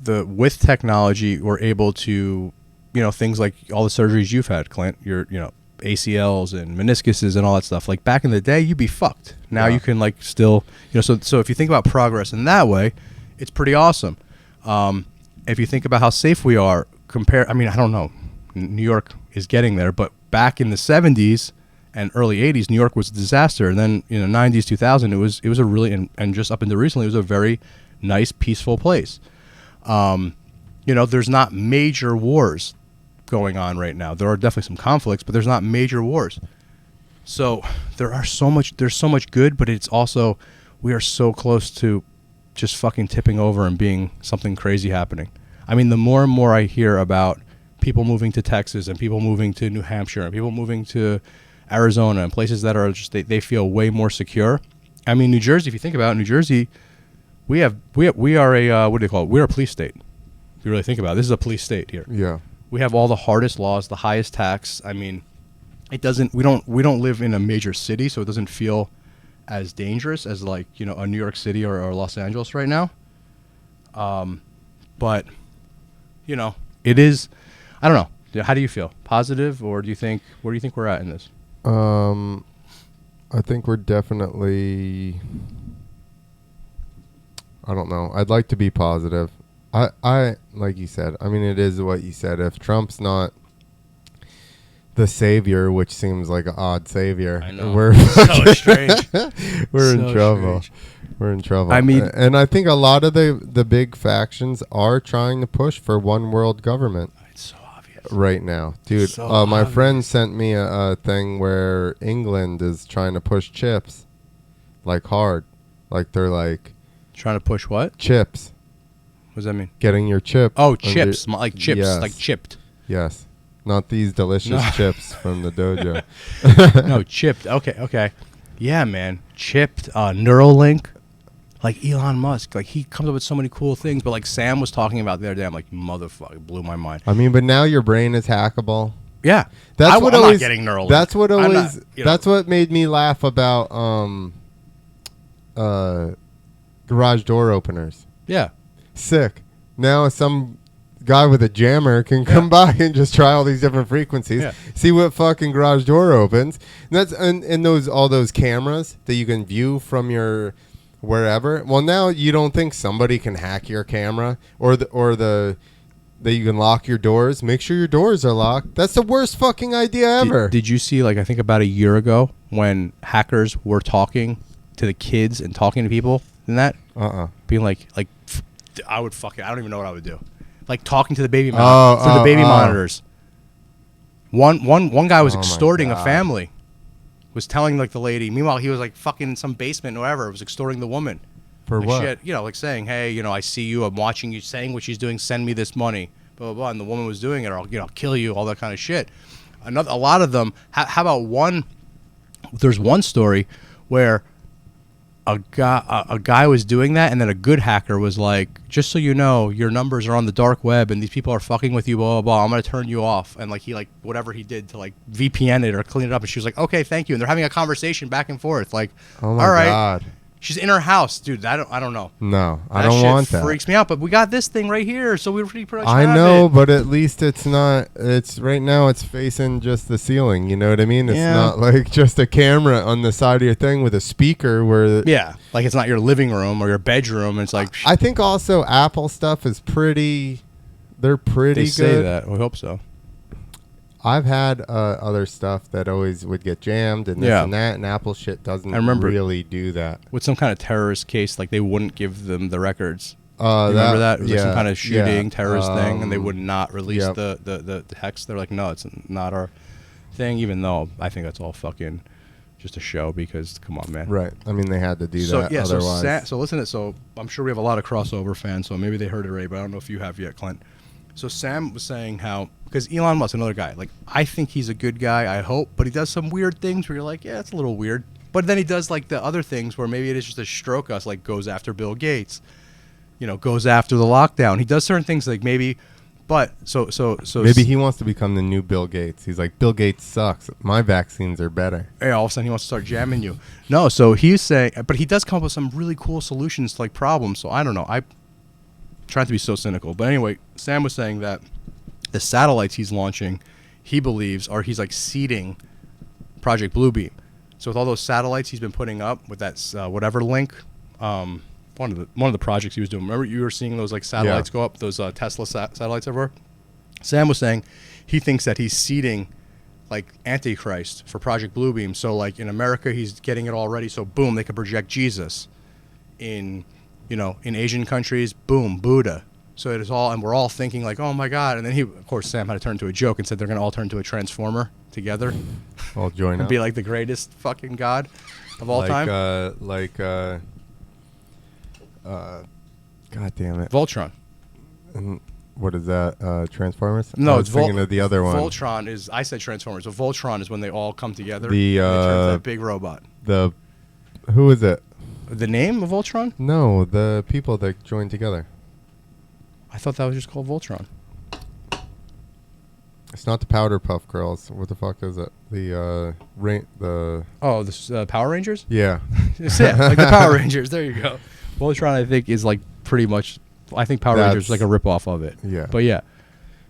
With technology, we're able to, things like all the surgeries you've had, Clint, your ACLs and meniscuses and all that stuff. Like back in the day, you'd be fucked. Now you can like still, so if you think about progress in that way, it's pretty awesome. If you think about how safe we are, I don't know, New York is getting there, but back in the 70s and early 80s, New York was a disaster. And then 90s, 2000, it was a really, and just up until recently, it was a very nice, peaceful place. There's not major wars going on right now. There are definitely some conflicts, but there's not major wars. So there's so much good, but it's also, we are so close to just fucking tipping over and being something crazy happening. I mean, the more and more I hear about people moving to Texas and people moving to New Hampshire and people moving to Arizona and places that are just, they feel way more secure. I mean, New Jersey, if you think about it, New Jersey, we are a, what do they call it? We're a police state. If you really think about it, this is a police state here. Yeah. We have all the hardest laws, the highest tax. I mean, we don't live in a major city, so it doesn't feel as dangerous as like, a New York City or Los Angeles right now. But it is, I don't know. How do you feel? Positive, or where do you think we're at in this? I think we're definitely, I don't know. I'd like to be positive. I like you said, I mean, it is what you said. If Trump's not the savior, which seems like an odd savior, I know. we're So strange. we're So in trouble. strange. We're in trouble. I mean, and I think a lot of the big factions are trying to push for one world government. It's so obvious. Right now, dude. So My obvious. friend sent me a thing where England is trying to push chips, like hard, like they're like Trying to push what? chips, What does that mean? getting your chip. Oh, under- chips, like chips, Yes. like chipped. Yes, not these delicious No. chips from the dojo. No, chipped. Okay. Yeah, man. Chipped, Neuralink. Like Elon Musk. Like, he comes up with so many cool things. But like Sam was talking about the other day, I'm like, motherfucker, it blew my mind. I mean, but now your brain is hackable. Yeah. That's I'm what not always. getting Neuralink. That's what I'm always. not, That's what made me laugh about garage door openers. Yeah. Sick. Now some guy with a jammer can come by and just try all these different frequencies, Yeah. see what fucking garage door opens. And that's and all those cameras that you can view from your wherever. Well, now you don't think somebody can hack your camera or that you can lock your doors. Make sure your doors are locked. That's the worst fucking idea ever. Did you see, like, I think about a year ago when hackers were talking to the kids and talking to people and that? Being like, I would fucking, I don't even know what I would do. Like talking to the baby through the baby monitors. One guy was Oh my extorting a God. family. Was telling like the lady. Meanwhile, he was like fucking in some basement or whatever. Was extorting the woman. For Like, what? she had, like saying, hey, I see you. I'm watching you. Saying what she's doing. Send me this money. Blah blah blah. And the woman was doing it. Or I'll kill you. All that kind of shit. A lot of them. How about one? There's one story where a guy was doing that, and then a good hacker was like, just so you know, your numbers are on the dark web, and these people are fucking with you, blah, blah, blah. I'm going to turn you off. And, like, he, like, whatever he did to, like, VPN it or clean it up. And she was like, okay, thank you. And they're having a conversation back and forth. Like, Oh my all right. God. She's in her house. Dude, I don't know. No, I That don't shit want that. freaks me out. But we got this thing right here, so we pretty much I have know, it. but at least it's not. It's right now. It's facing just the ceiling. You know what I mean? It's Yeah. not like just a camera on the side of your thing with a speaker. Where Yeah, like it's not your living room or your bedroom. It's like, I think also Apple stuff is pretty. They're pretty they good. say that. We hope so. I've had other stuff that always would get jammed and this Yeah. and that, and Apple shit doesn't I remember. really do that. With some kind of terrorist case, like they wouldn't give them the records. You Remember that? It was like some yeah, kind of shooting, yeah. terrorist thing, and they would not release yep. the text. They're like, no, it's not our thing, even though I think that's all fucking just a show because, come on, man. Right. I mean, they had to do So, that. yeah, Otherwise, so listen to it. So I'm sure we have a lot of crossover fans, so maybe they heard it already, but I don't know if you have yet, Clint. So Sam was saying how, because Elon Musk, another guy, like, I think he's a good guy, I hope, but he does some weird things where you're like, yeah, it's a little weird. But then he does, like, the other things where maybe it is just a stroke us, like, goes after Bill Gates, goes after the lockdown. He does certain things, like, maybe, but, so maybe he wants to become the new Bill Gates. He's like, Bill Gates sucks. My vaccines are better. Hey, all of a sudden he wants to start jamming you. No, so he's saying, but he does come up with some really cool solutions to, like, problems, so I don't know. I trying to be so cynical. But anyway, Sam was saying that the satellites he's launching, he believes, or he's like seeding Project Bluebeam. So with all those satellites he's been putting up with that whatever link, one of the projects he was doing. Remember you were seeing those like satellites go up, those Tesla satellites everywhere? Sam was saying he thinks that he's seeding like Antichrist for Project Bluebeam. So like in America he's getting it all ready, so boom, they could project Jesus. In Asian countries, boom, Buddha. So it is all, and we're all thinking like, oh my God. And then of course, Sam had to turn into a joke and said they're going to all turn into a transformer together. All join and up. be like the greatest fucking God of all time. God damn it. Voltron. And what is that? Transformers? No, I was thinking of the other one. Voltron is, I said Transformers. So Voltron is when they all come together. The and they turn into that big robot. Who is it? The name of Voltron? No, the people that join together. I thought that was just called Voltron. It's not the Powder Puff Girls. What the fuck is it? Oh, the Power Rangers? Yeah. Yeah, like the Power Rangers. There you go. Voltron, I think, is like pretty much. I think Power Rangers is like a ripoff of it. Yeah. But yeah.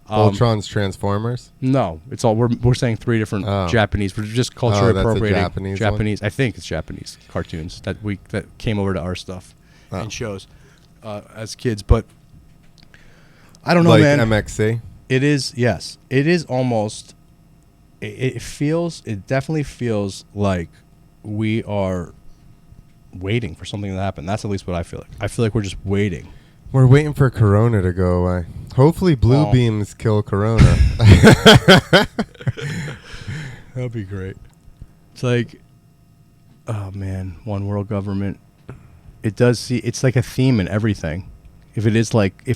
Voltron's Transformers? No, it's all we're saying three different Japanese. We're just culture appropriating Japanese I think it's Japanese cartoons that came over to our stuff and shows as kids. But I don't know, like man. MXC. It is, yes. It is almost. It definitely feels like we are waiting for something to happen. That's at least what I feel like. I feel like we're just waiting. We're waiting for Corona to go away. Hopefully blue beams kill Corona. That'd be great. It's like, oh man, one world government. It's like a theme in everything. If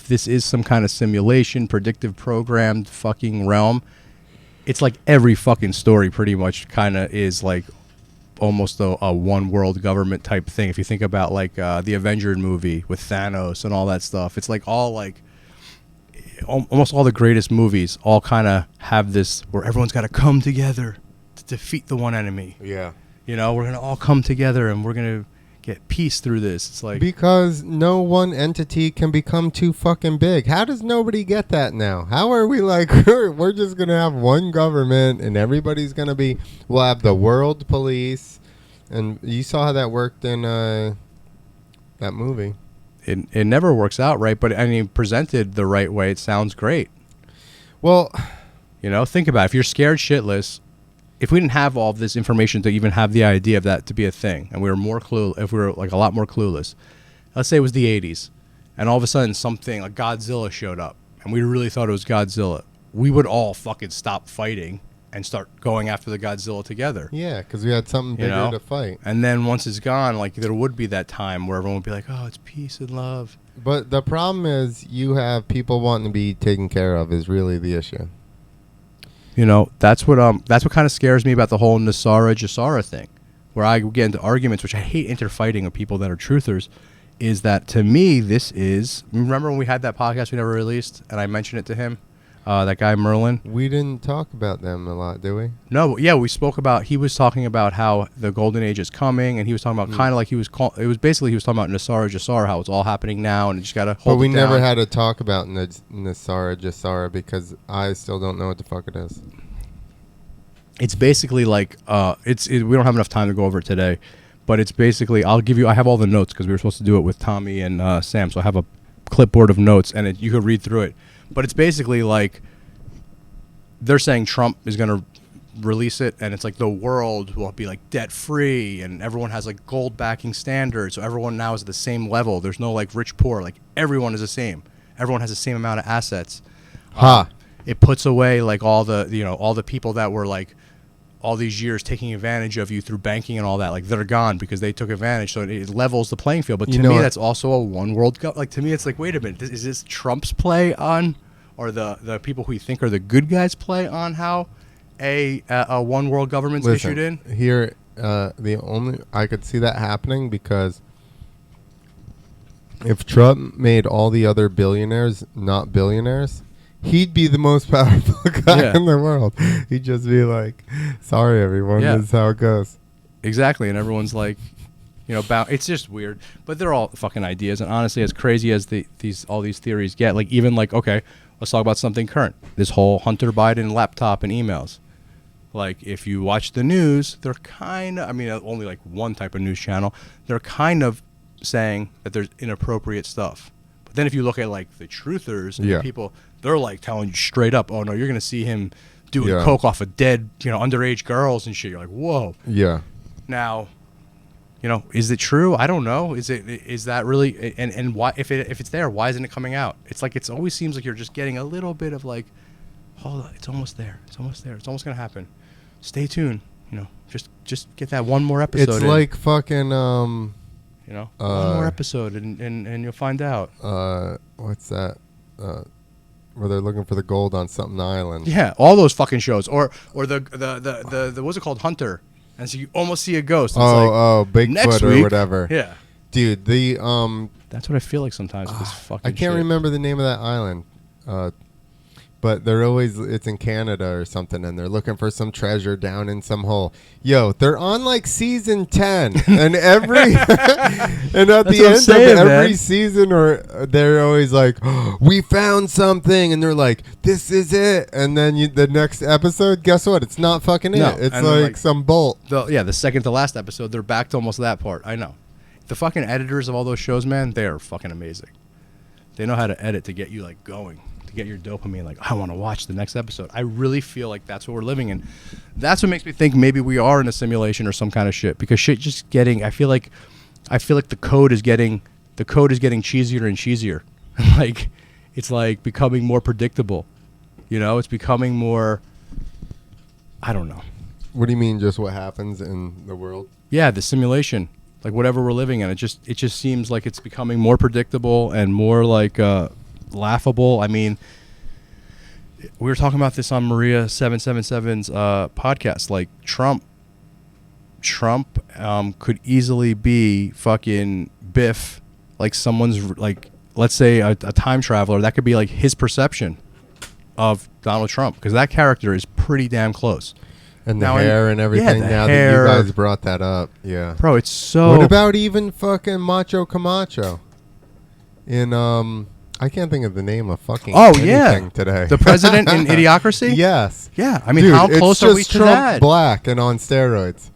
this is some kind of simulation, predictive programmed fucking realm, it's like every fucking story pretty much kind of is like almost a one world government type thing. If you think about like the Avengers movie with Thanos and all that stuff, it's like all like almost all the greatest movies all kind of have this where everyone's got to come together to defeat the one enemy. Yeah. We're going to all come together and we're going to get peace through this. It's like because no one entity can become too fucking big. How does nobody get that now? How are we like we're just gonna have one government and everybody's gonna be? We'll have the world police, and you saw how that worked in that movie. It never works out right, but I mean, presented the right way, it sounds great. Well, think about it. If you're scared shitless. If we didn't have all of this information to even have the idea of that to be a thing, and we were if we were like a lot more clueless, let's say it was the 80s, and all of a sudden something like Godzilla showed up, and we really thought it was Godzilla, we would all fucking stop fighting and start going after the Godzilla together. Yeah, because we had something bigger to fight. And then once it's gone, like there would be that time where everyone would be like, oh, it's peace and love. But the problem is you have people wanting to be taken care of is really the issue. That's what kind of scares me about the whole Nasara thing, where I get into arguments, which I hate interfighting with people that are truthers, is that to me this is. Remember when we had that podcast we never released, and I mentioned it to him, that guy Merlin. We didn't talk about them a lot, did we? No, yeah, we spoke about. He was talking about how the golden age is coming, and he was talking about kind of like he was talking about Nasara, how it's all happening now, and you just gotta hold. But we it never down. had to talk about Nasara because I still don't know what the fuck it is. It's basically like we don't have enough time to go over it today, but it's basically I have all the notes because we were supposed to do it with Tommy and Sam, so I have a clipboard of notes and you could read through it. But it's basically like they're saying Trump is going to release it, and it's like the world will be like debt free, and everyone has like gold backing standards, so everyone now is at the same level. There's no like rich poor, like everyone is the same. Everyone has the same amount of assets. It puts away like all the people that were like all these years taking advantage of you through banking and all that, like they're gone because they took advantage. So it levels the playing field. But to me, that's also a one world like to me, it's like, wait a minute, is this Trump's play on, or the people who we think are the good guys play on how a one world government's issued in? Here, I could see that happening because if Trump made all the other billionaires not billionaires, he'd be the most powerful guy in the world. He'd just be like, sorry, everyone, this is how it goes. Exactly. And everyone's like, it's just weird. But they're all fucking ideas. And honestly, as crazy as all these theories get, like even like, okay, Let's talk about something current. This whole Hunter Biden laptop and emails. Like, if you watch the news, they're kind of, I mean, only like one type of news channel, they're kind of saying that there's inappropriate stuff. But then if you look at like the truthers and the people, they're like telling you straight up, oh no, you're going to see him doing coke off of dead, underage girls and shit. You're like, whoa. Yeah. Now, is it true? I don't know. Is that really, and why, if it's there, why isn't it coming out? It's like, it always seems like you're just getting a little bit of like, hold on, it's almost there. It's almost there. It's almost going to happen. Stay tuned. Just get that one more episode. It's like fucking one more episode and you'll find out. What's that? Where they're looking for the gold on something island. Yeah, all those fucking shows. Or the what's it called? Hunter. And so you almost see a ghost. It's Bigfoot or whatever. Yeah. Dude, that's what I feel like sometimes with this fucking I can't shit. remember the name of that island. But it's in Canada or something, and they're looking for some treasure down in some hole. Yo, they're on like season 10, and at the end of every season, or they're always like, oh, "We found something," and they're like, "This is it." And then the next episode, guess what? It's not fucking it. It's like some bolt. The second to last episode, they're back to almost that part. I know. The fucking editors of all those shows, man, they are fucking amazing. They know how to edit to get you like going. Get your dopamine, like, I want to watch the next episode. I really feel like that's what we're living in. That's what makes me think maybe we are in a simulation or some kind of shit, because shit just getting, I feel like the code is getting cheesier and cheesier. Like, it's like becoming more predictable. It's becoming more, I don't know. What do you mean, just what happens in the world? Yeah, the simulation, like whatever we're living in, it just seems like it's becoming more predictable and more like laughable. I mean, we were talking about this on Maria 777's podcast. Like, Trump could easily be fucking Biff, like someone's, like, let's say a time traveler. That could be like his perception of Donald Trump, because that character is pretty damn close. And the hair and everything. Now that you guys brought that up, yeah, bro, it's so. What about even fucking Macho Camacho in I can't think of the name of fucking anything today. The president in Idiocracy? Yes. Yeah. I mean, dude, how close are we to Trump that? Black and on steroids.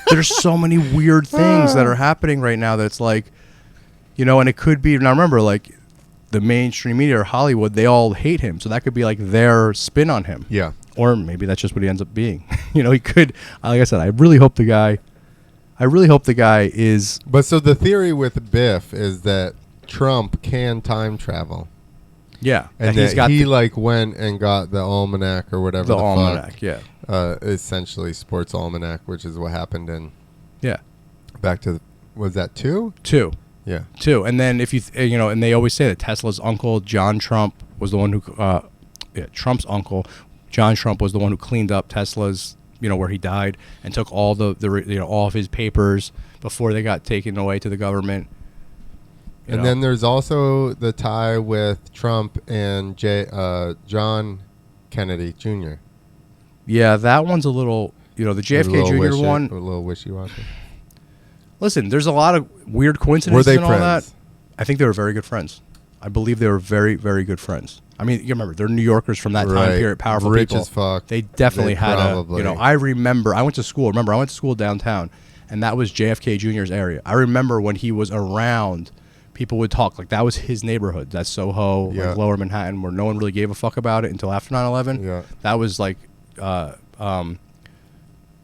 There's so many weird things that are happening right now that it's like, and it could be, now remember, like, the mainstream media or Hollywood, they all hate him. So that could be like their spin on him. Yeah. Or maybe that's just what he ends up being. He could, like I said, I really hope the guy is. But so the theory with Biff is that Trump can time travel. Yeah, and that he went and got the almanac or whatever. The almanac, fuck, essentially sports almanac, which is what happened in. Yeah. Back to was that 2? 2. Yeah. 2, and then if you and they always say that Tesla's uncle John Trump was the one who, Trump's uncle John Trump was the one who cleaned up Tesla's, where he died, and took all the all of his papers before they got taken away to the government. And then there's also the tie with Trump and John Kennedy Jr. Yeah, that one's a little, the JFK Jr. one. A little wishy-washy. Listen, there's a lot of weird coincidences Were they and all friends? that. I think they were very good friends. I believe they were very, very good friends. I mean, you remember, they're New Yorkers from that time period, powerful rich people. As fuck. They definitely had I remember, I went to school downtown, and that was JFK Jr.'s area. I remember when he was around, people would talk, like that was his neighborhood. That's Soho, like Lower Manhattan, where no one really gave a fuck about it until after 9/11. Yeah. That was like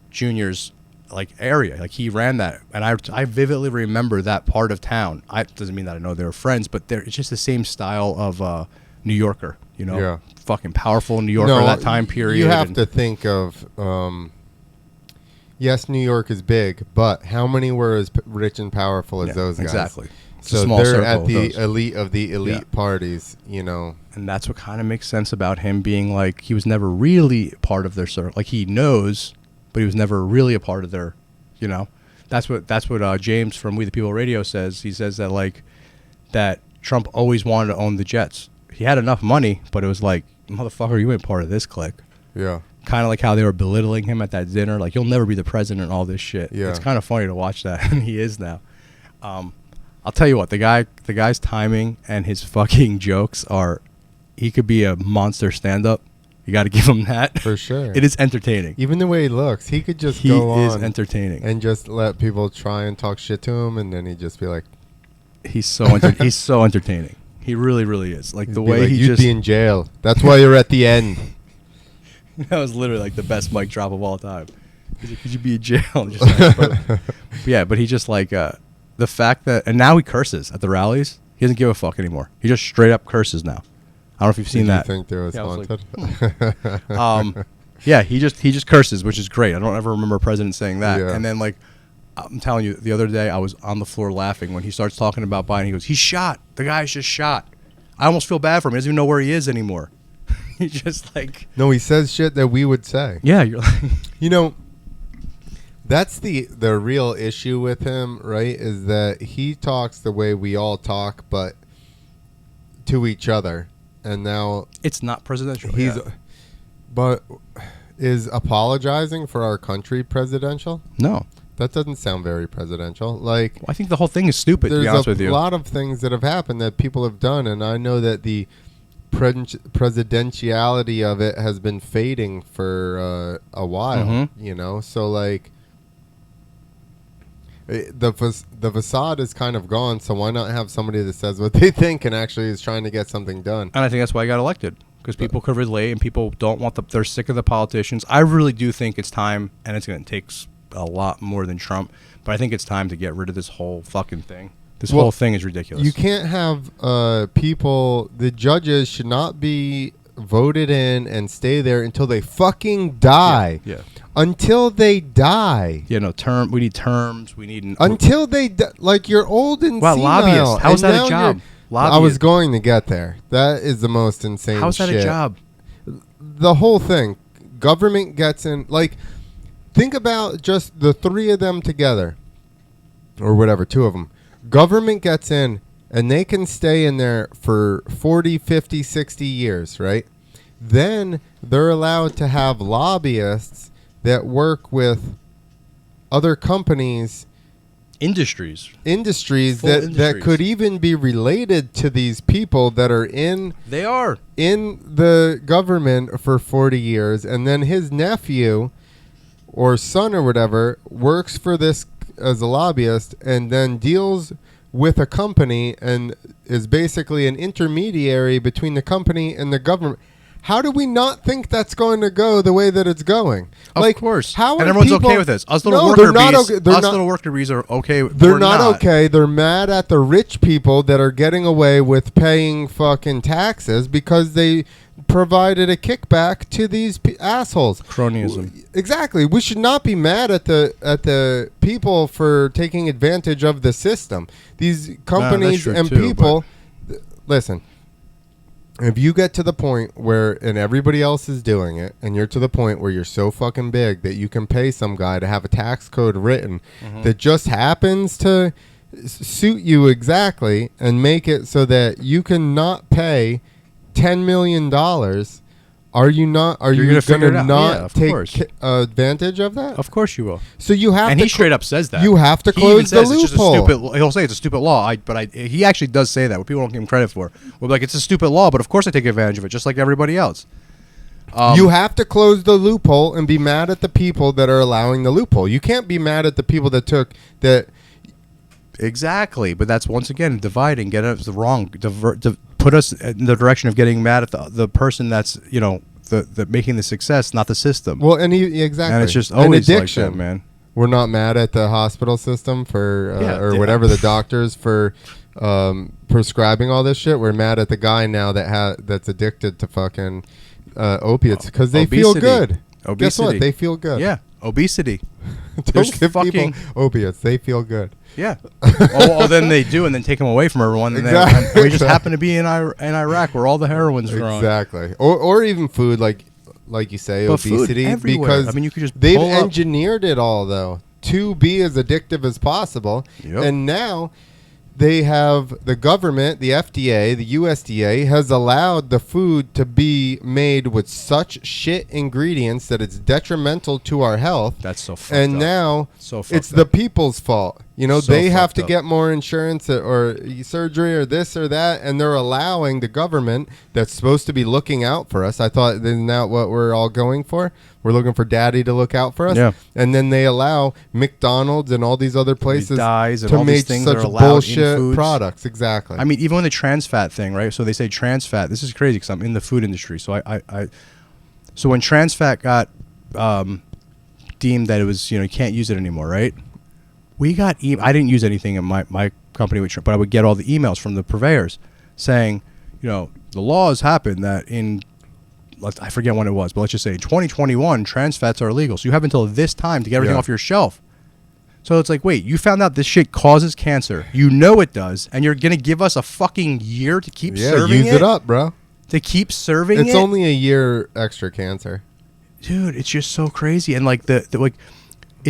Junior's like area. Like he ran that, and I vividly remember that part of town. Doesn't mean that I know they were friends, but it's just the same style of New Yorker. Fucking powerful New Yorker that time period. You have to think of. Yes, New York is big, but how many were as rich and powerful as those guys? Exactly. So they're at the elite of the elite parties, And that's what kind of makes sense about him being like, he was never really part of their circle. Like he knows, but he was never really a part of their, That's what James from We the People Radio says. He says that like, that Trump always wanted to own the jets. He had enough money, but it was like, motherfucker, you ain't part of this clique. Yeah. Kind of like how they were belittling him at that dinner. Like, you'll never be the president and all this shit. Yeah. It's kind of funny to watch that, and he is now. I'll tell you what, the guy's timing and his fucking jokes are he could be a monster stand-up. You got to give him that. For sure. It is entertaining. Even the way he looks, he could just He go is on entertaining. and just let people try and talk shit to him, and then he'd just be like, He's so he's so entertaining. He really, really is. Like he'd the be way like, he you'd just be in jail. That's why you're at the end. that was literally like the best mic drop of all time. He's like, could you be in jail? Just like, yeah, but he just like the fact that, and now he curses at the rallies. He doesn't give a fuck anymore. He just straight up curses now. I don't know if you've seen Did that. you think there was Yeah, I was haunted? Yeah, he just curses, which is great. I don't ever remember a president saying that. Yeah. And then like I'm telling you, the other day I was on the floor laughing when he starts talking about Biden. He goes, "He's shot. The guy's just shot." I almost feel bad for him. He doesn't even know where he is anymore. He's just like, No, he says shit that we would say. yeah, you're like, You know, that's the real issue with him, right? Is that he talks the way we all talk, but to each other. And now it's not presidential. he's, Yeah. but is apologizing for our country presidential? No. That doesn't sound very presidential. Like, Well, I think the whole thing is stupid, to be honest there's with a you. lot of things that have happened that people have done, and I know that the presidentiality of it has been fading for a while. Mhm. You know, so like the facade is kind of gone. So why not have somebody that says what they think and actually is trying to get something done? And I think that's why he got elected, because people could relate and people don't want they're sick of the politicians. I really do think it's time, and it's going to take a lot more than Trump, but I think it's time to get rid of this whole fucking thing. This Well, whole thing is ridiculous. You can't have people. The judges should not be voted in and stay there until they fucking die. Yeah. Until they die. Yeah, no, we need terms. We need... Until they like you're old and Wow, senile, lobbyists. How is and that a now job? I was Lobbyists. going to get there. That is the most insane. How is that shit. a job? The whole thing. Government gets in. Like, think about just the three of them together, or whatever, two of them. Government gets in, and they can stay in there for 40, 50, 60 years, right? Then they're allowed to have lobbyists that work with other companies, Industries. industries Full that industries. could even be related to these people that are in They are. the government for 40 years, and then his nephew or son or whatever works for this as a lobbyist and then deals with a company and is basically an intermediary between the company and the government. How do we not think that's going to go the way that it's going? Of course. How and are everyone's people, okay with this. Us little no, worker they're not bees. okay. They're Us not, little worker bees are okay. they're We're not okay. They're mad at the rich people that are getting away with paying fucking taxes because they provided a kickback to these assholes. Cronyism. Exactly. We should not be mad at the people for taking advantage of the system. These companies true and too, people. Listen. If you get to the point where, and everybody else is doing it, and you're to the point where you're so fucking big that you can pay some guy to have a tax code written that just happens to suit you exactly and make it so that you can not pay $10 million, are you not? Are You're you gonna figure going it to out. not Yeah, of take course. advantage of that? Of course you will. So you have And to he straight up says that. You have to He even close the says it's just a loophole. stupid, he'll say it's a stupid law. He actually does say that, what people don't give him credit for. We'll be like, it's a stupid law, but of course I take advantage of it, just like everybody else. You have to close the loophole and be mad at the people that are allowing the loophole. You can't be mad at the people that took that. Exactly, but that's once again dividing, get us wrong, put us in the direction of getting mad at the person that's the making the success, not the system. Well, and exactly, And it's just An always like addiction, that, man. We're not mad at the hospital system for Yeah, or yeah. whatever, the doctors for prescribing all this shit. We're mad at the guy now that's addicted to fucking opiates because they feel Obesity. good. Guess Obesity. what? They feel good. Yeah, obesity. Don't There's give people fucking- opiates. They feel good. Yeah. oh, then they do, and then take them away from everyone. And Exactly. then we just happen to be in Iraq, where all the heroin's growing. Exactly. Or even food, like you say, But food obesity. everywhere. Because I mean, you could just they've pull up- engineered it all though to be as addictive as possible. Yep. And now they have the government, the FDA, the USDA has allowed the food to be made with such shit ingredients that it's detrimental to our health. That's so fucked And up. now So fucked it's up. the people's fault. You know, So they have fucked to up. get more insurance or surgery or this or that, and they're allowing the government that's supposed to be looking out for us. I thought, isn't that what we're all going for? We're looking for daddy to look out for us. Yeah. And then they allow McDonald's and all these other places dyes and to all these make things that such are allowed in bullshit foods. products. Exactly. I mean, even when the trans fat thing, right? So they say trans fat. This is crazy because I'm in the food industry. So so when trans fat got deemed that it was, you can't use it anymore, right? We got I didn't use anything in my company, but I would get all the emails from the purveyors saying, the laws happened that I forget when it was, but let's just say in 2021, trans fats are illegal. So you have until this time to get everything off your shelf. So it's like, wait, you found out this shit causes cancer. You know it does, and you're going to give us a fucking year to keep serving it? Use it up, bro. To keep serving it? It's only a year extra cancer. Dude, it's just so crazy. And like it's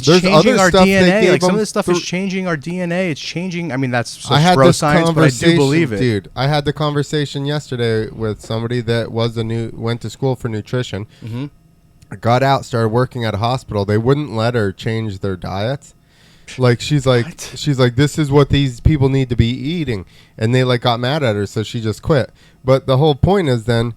There's changing other our stuff they DNA. gave Like some of them this stuff is changing our DNA. It's changing. I mean, that's I had bro this science, but I do believe it. dude. I had the conversation yesterday with somebody that went to school for nutrition. Mm-hmm. Got out, started working at a hospital. They wouldn't let her change their diets. Like she's like, this is what these people need to be eating, and they like got mad at her, so she just quit. But the whole point is then,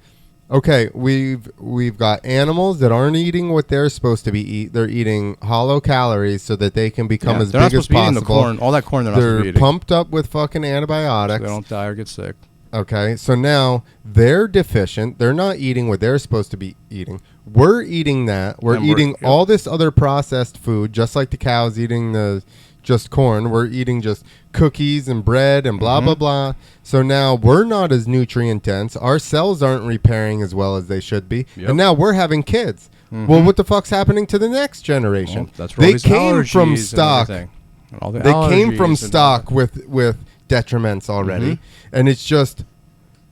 okay, we've got animals that aren't eating what they're supposed to be They're eating hollow calories so that they can become as they're not big as supposed to be eating possible. the corn, all that corn they're not supposed to be They're eating. pumped up with fucking antibiotics. So they don't die or get sick. Okay, so now they're deficient. They're not eating what they're supposed to be eating. We're eating that. We're eating all this other processed food, just like the cows eating just corn. We're eating just cookies and bread and blah, blah, blah. So now we're not as nutrient dense. Our cells aren't repairing as well as they should be. Yep. And now we're having kids. Well, what the fuck's happening to the next generation? Well, that's where all they these came from allergies stock. and all the They came allergies from and stock with detriments already, and it's just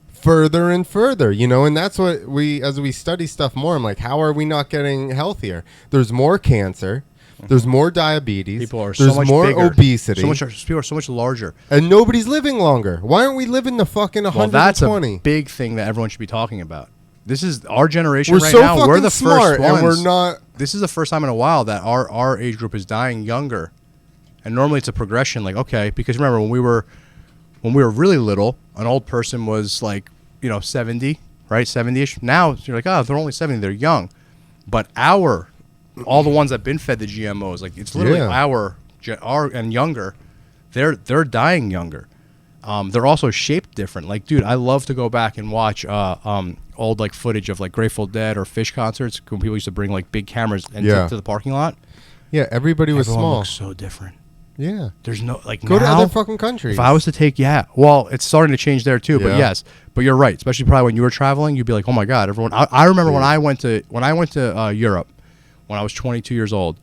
further and further, and that's what as we study stuff more, I'm like, how are we not getting healthier? There's more cancer, there's more diabetes, People are there's so much more bigger, obesity, people are so much larger. and nobody's living longer. Why aren't we living the fucking 120? Well, that's a big thing that everyone should be talking about. This is our generation We're right so now. We're fucking the smart, first ones. and we're not. This is the first time in a while that our age group is dying younger, and normally it's a progression. Like, okay, because remember when we were really little, an old person was like 70, right, 70ish. Now you're like, oh, they're only 70, they're young, but all the ones that've been fed the GMOs, like it's literally our and younger, they're dying younger. They're also shaped different. Like, dude, I love to go back and watch old like footage of like Grateful Dead or Fish concerts when people used to bring like big cameras and take to the parking lot. Yeah, everybody was Everyone small. looks so different. Yeah, There's no like go to now, other fucking countries. If I was to take, well, it's starting to change there too. But Yeah. yes, but you're right. Especially probably when you were traveling, you'd be like, oh my god, everyone. I remember when I went to Europe when I was 22 years old.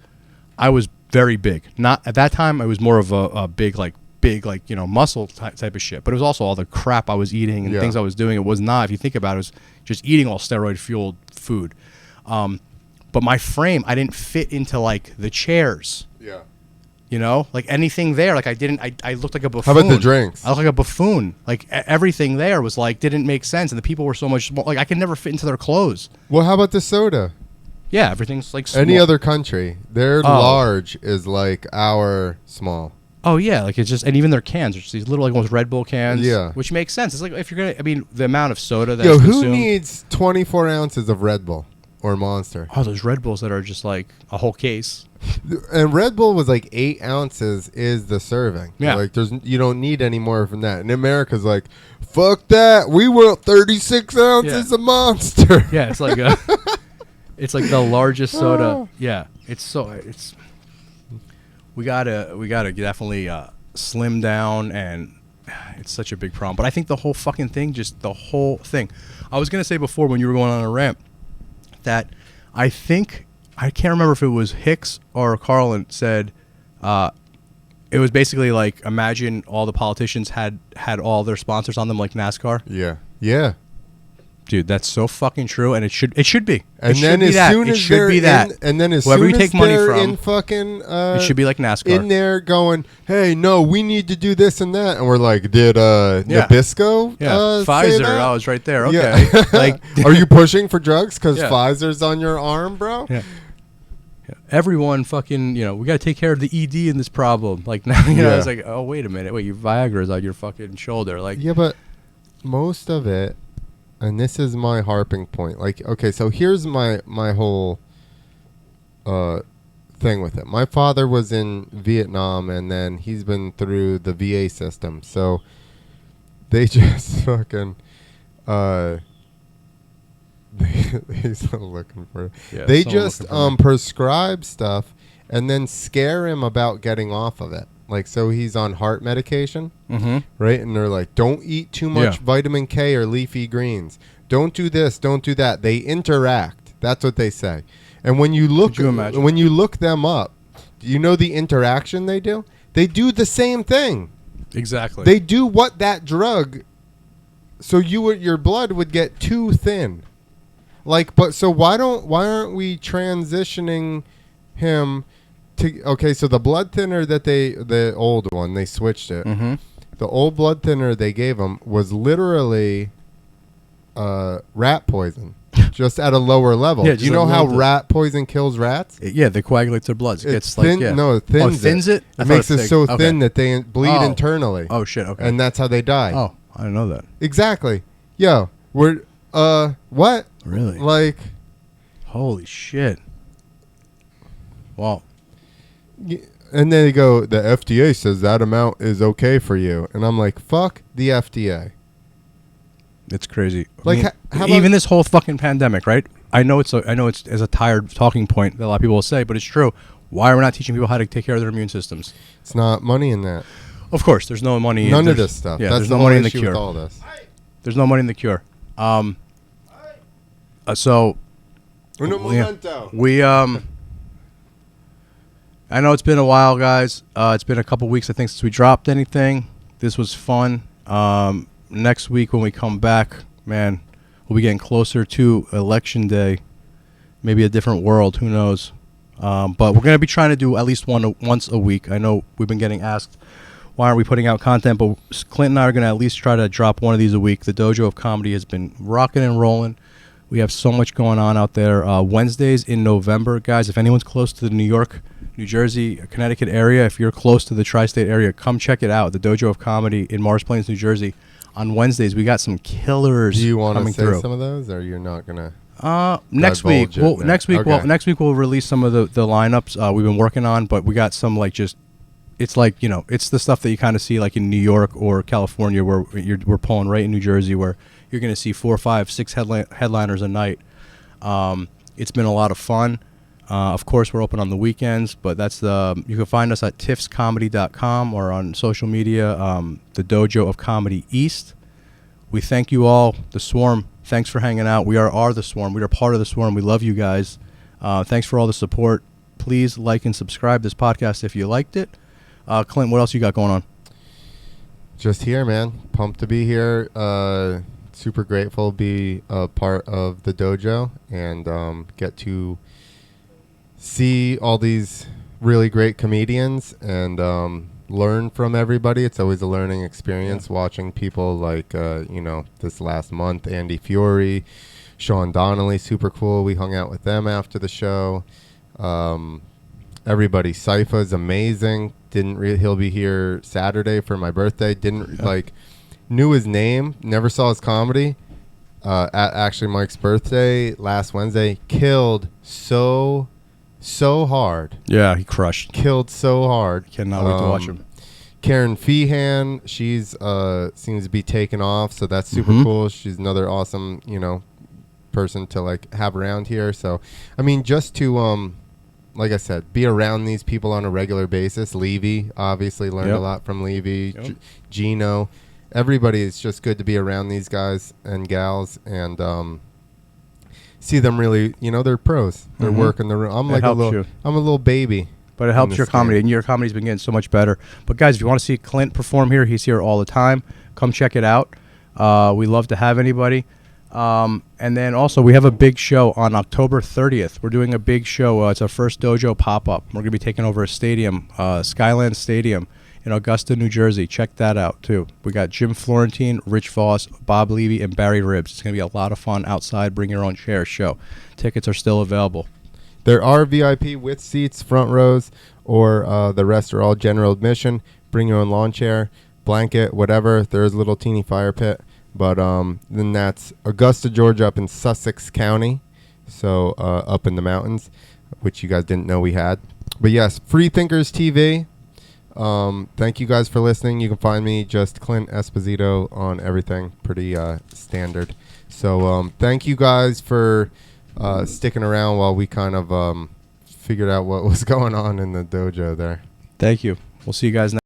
I was very big. Not at that time. I was more of a big muscle type of shit. But it was also all the crap I was eating and things I was doing. It was not. If you think about it, it was just eating all steroid fueled food. But my frame, I didn't fit into like the chairs. Yeah. Like anything there, like I looked like a buffoon. How about the drinks? I looked like a buffoon. Like everything there was like, didn't make sense. And the people were so much small, like I could never fit into their clothes. Well, how about the soda? Yeah, everything's like small. Any other country, their large is like our small. Oh yeah, like it's just, and even their cans are just these little like almost Red Bull cans. Yeah. Which makes sense. It's like if you're gonna, I mean, the amount of soda that's Yo, who consumed. needs 24 ounces of Red Bull or Monster? Oh, those Red Bulls that are just like a whole case. And Red Bull was like 8 ounces is the serving. Yeah. Like you don't need any more from that. And America's like, fuck that. We want 36 ounces of Monster. Yeah, it's like it's like the largest soda. Yeah, we gotta definitely slim down, and it's such a big problem. But I think the whole fucking thing, just the whole thing. I was gonna say before when you were going on a rant that I think, I can't remember if it was Hicks or Carlin said, it was basically like, imagine all the politicians had all their sponsors on them like NASCAR. Yeah. Yeah. Dude, that's so fucking true, and it should be. And then as soon as they're in, and then as whoever soon you as take money they're from, in fucking, it should be like NASCAR. in there going, hey, no, we need to do this and that, and we're like, did Nabisco? Yeah, say Pfizer. that? Oh, it's right there. Yeah. Okay, like, are you pushing for drugs because Yeah. Pfizer's on your arm, bro? Yeah. everyone fucking, we got to take care of the ED in this problem. Like, now, it's like, oh, wait a minute. Wait, your Viagra's on your fucking shoulder. Like, yeah, but most of it, and this is my harping point. Like, okay, so here's my whole thing with it. My father was in Vietnam, and then he's been through the VA system. So they just fucking he's looking for it. Yeah, they someone just looking for prescribe stuff and then scare him about getting off of it. Like, so he's on heart medication, right? And they're like, don't eat too much vitamin K or leafy greens. Don't do this, don't do that. They interact. That's what they say. And when you look them up, you know the interaction they do? They do the same thing. Exactly. They do what that drug, so your blood would get too thin. Like, but so why aren't we transitioning him to, okay, so the blood thinner that the old one, they switched it. The old blood thinner they gave him was literally rat poison, just at a lower level. Yeah, do you know how rat poison kills rats? Yeah, they coagulates their blood. It gets thin, like, yeah. No, it thins it. It makes it so thin that they bleed internally. Oh, shit, okay. And that's how they die. Oh, I didn't know that. Exactly. Yo, we're, what? Really? Like, holy shit. Well, and then they go, the FDA says that amount is okay for you. And I'm like, fuck the FDA. it's crazy. Like, I mean, how even about this whole fucking pandemic, right? I know it's as a tired talking point that a lot of people will say, but it's true. Why are we not teaching people how to take care of their immune systems? It's not money in that. Of course, there's no money. None of this stuff. Yeah, That's there's the no whole money in the issue cure. with all this. There's no money in the cure. So Uno momento. we I know it's been a while, guys. It's been a couple weeks, I think, since we dropped anything. This was fun. Next week when we come back, man, we'll be getting closer to Election Day. Maybe a different world. Who knows? But we're going to be trying to do at least once a week. I know we've been getting asked, why aren't we putting out content? But Clint and I are going to at least try to drop one of these a week. The Dojo of Comedy has been rocking and rolling. We have so much going on out there. Wednesdays in November, guys, if anyone's close to the New York, New Jersey, Connecticut area, if you're close to the tri-state area, come check it out. The Dojo of Comedy in Morris Plains, New Jersey. On Wednesdays, we got some killers. Do you want to coming say through. some of those, or you're not gonna? Next week. Well, next week. Okay. Well, next week we'll release some of the lineups we've been working on. But we got some it's like it's the stuff that you kind of see like in New York or California, where we're pulling right in New Jersey, where you're going to see 4, 5, 6 headliners a night. It's been a lot of fun. Of course, we're open on the weekends, but you can find us at tiffscomedy.com or on social media, the Dojo of Comedy East. We thank you all, the Swarm. Thanks for hanging out. We are the Swarm. We are part of the Swarm. We love you guys. Thanks for all the support. Please like and subscribe this podcast if you liked it. Clint, what else you got going on? Just here, man. Pumped to be here. Super grateful to be a part of the dojo and get to see all these really great comedians and learn from everybody. It's always a learning experience watching people like, this last month, Andy Fiori, Sean Donnelly, super cool. We hung out with them after the show. Everybody, Sypha's amazing. He'll be here Saturday for my birthday. Knew his name, never saw his comedy. At actually Mike's birthday last Wednesday, killed so hard. Yeah, he crushed. Killed so hard. Cannot wait to watch him. Karen Feehan, she's seems to be taking off, so that's super cool. She's another awesome, person to have around here. So, I mean, just to like I said, be around these people on a regular basis. Levy, obviously, learned a lot from Levy. Gino, everybody. It's just good to be around these guys and gals and see them really. They're pros. They're working the room. I'm a little baby. But it helps your comedy, and your comedy's been getting so much better. But guys, if you want to see Clint perform here, he's here all the time. Come check it out. We love to have anybody. And then also we have a big show on October 30th. We're doing a big show. It's our first dojo pop-up. We're going to be taking over a stadium, Skyland Stadium in Augusta, New Jersey. Check that out, too. We got Jim Florentine, Rich Voss, Bob Levy, and Barry Ribbs. It's going to be a lot of fun outside. Bring your own chair show. Tickets are still available. There are VIP with seats, front rows, or the rest are all general admission. Bring your own lawn chair, blanket, whatever. There's a little teeny fire pit. But then that's Augusta, Georgia, up in Sussex County. So up in the mountains, which you guys didn't know we had. But yes, Free Thinkers TV. Thank you guys for listening. You can find me just Clint Esposito on everything. Pretty standard. So thank you guys for sticking around while we kind of figured out what was going on in the dojo there. Thank you. We'll see you guys next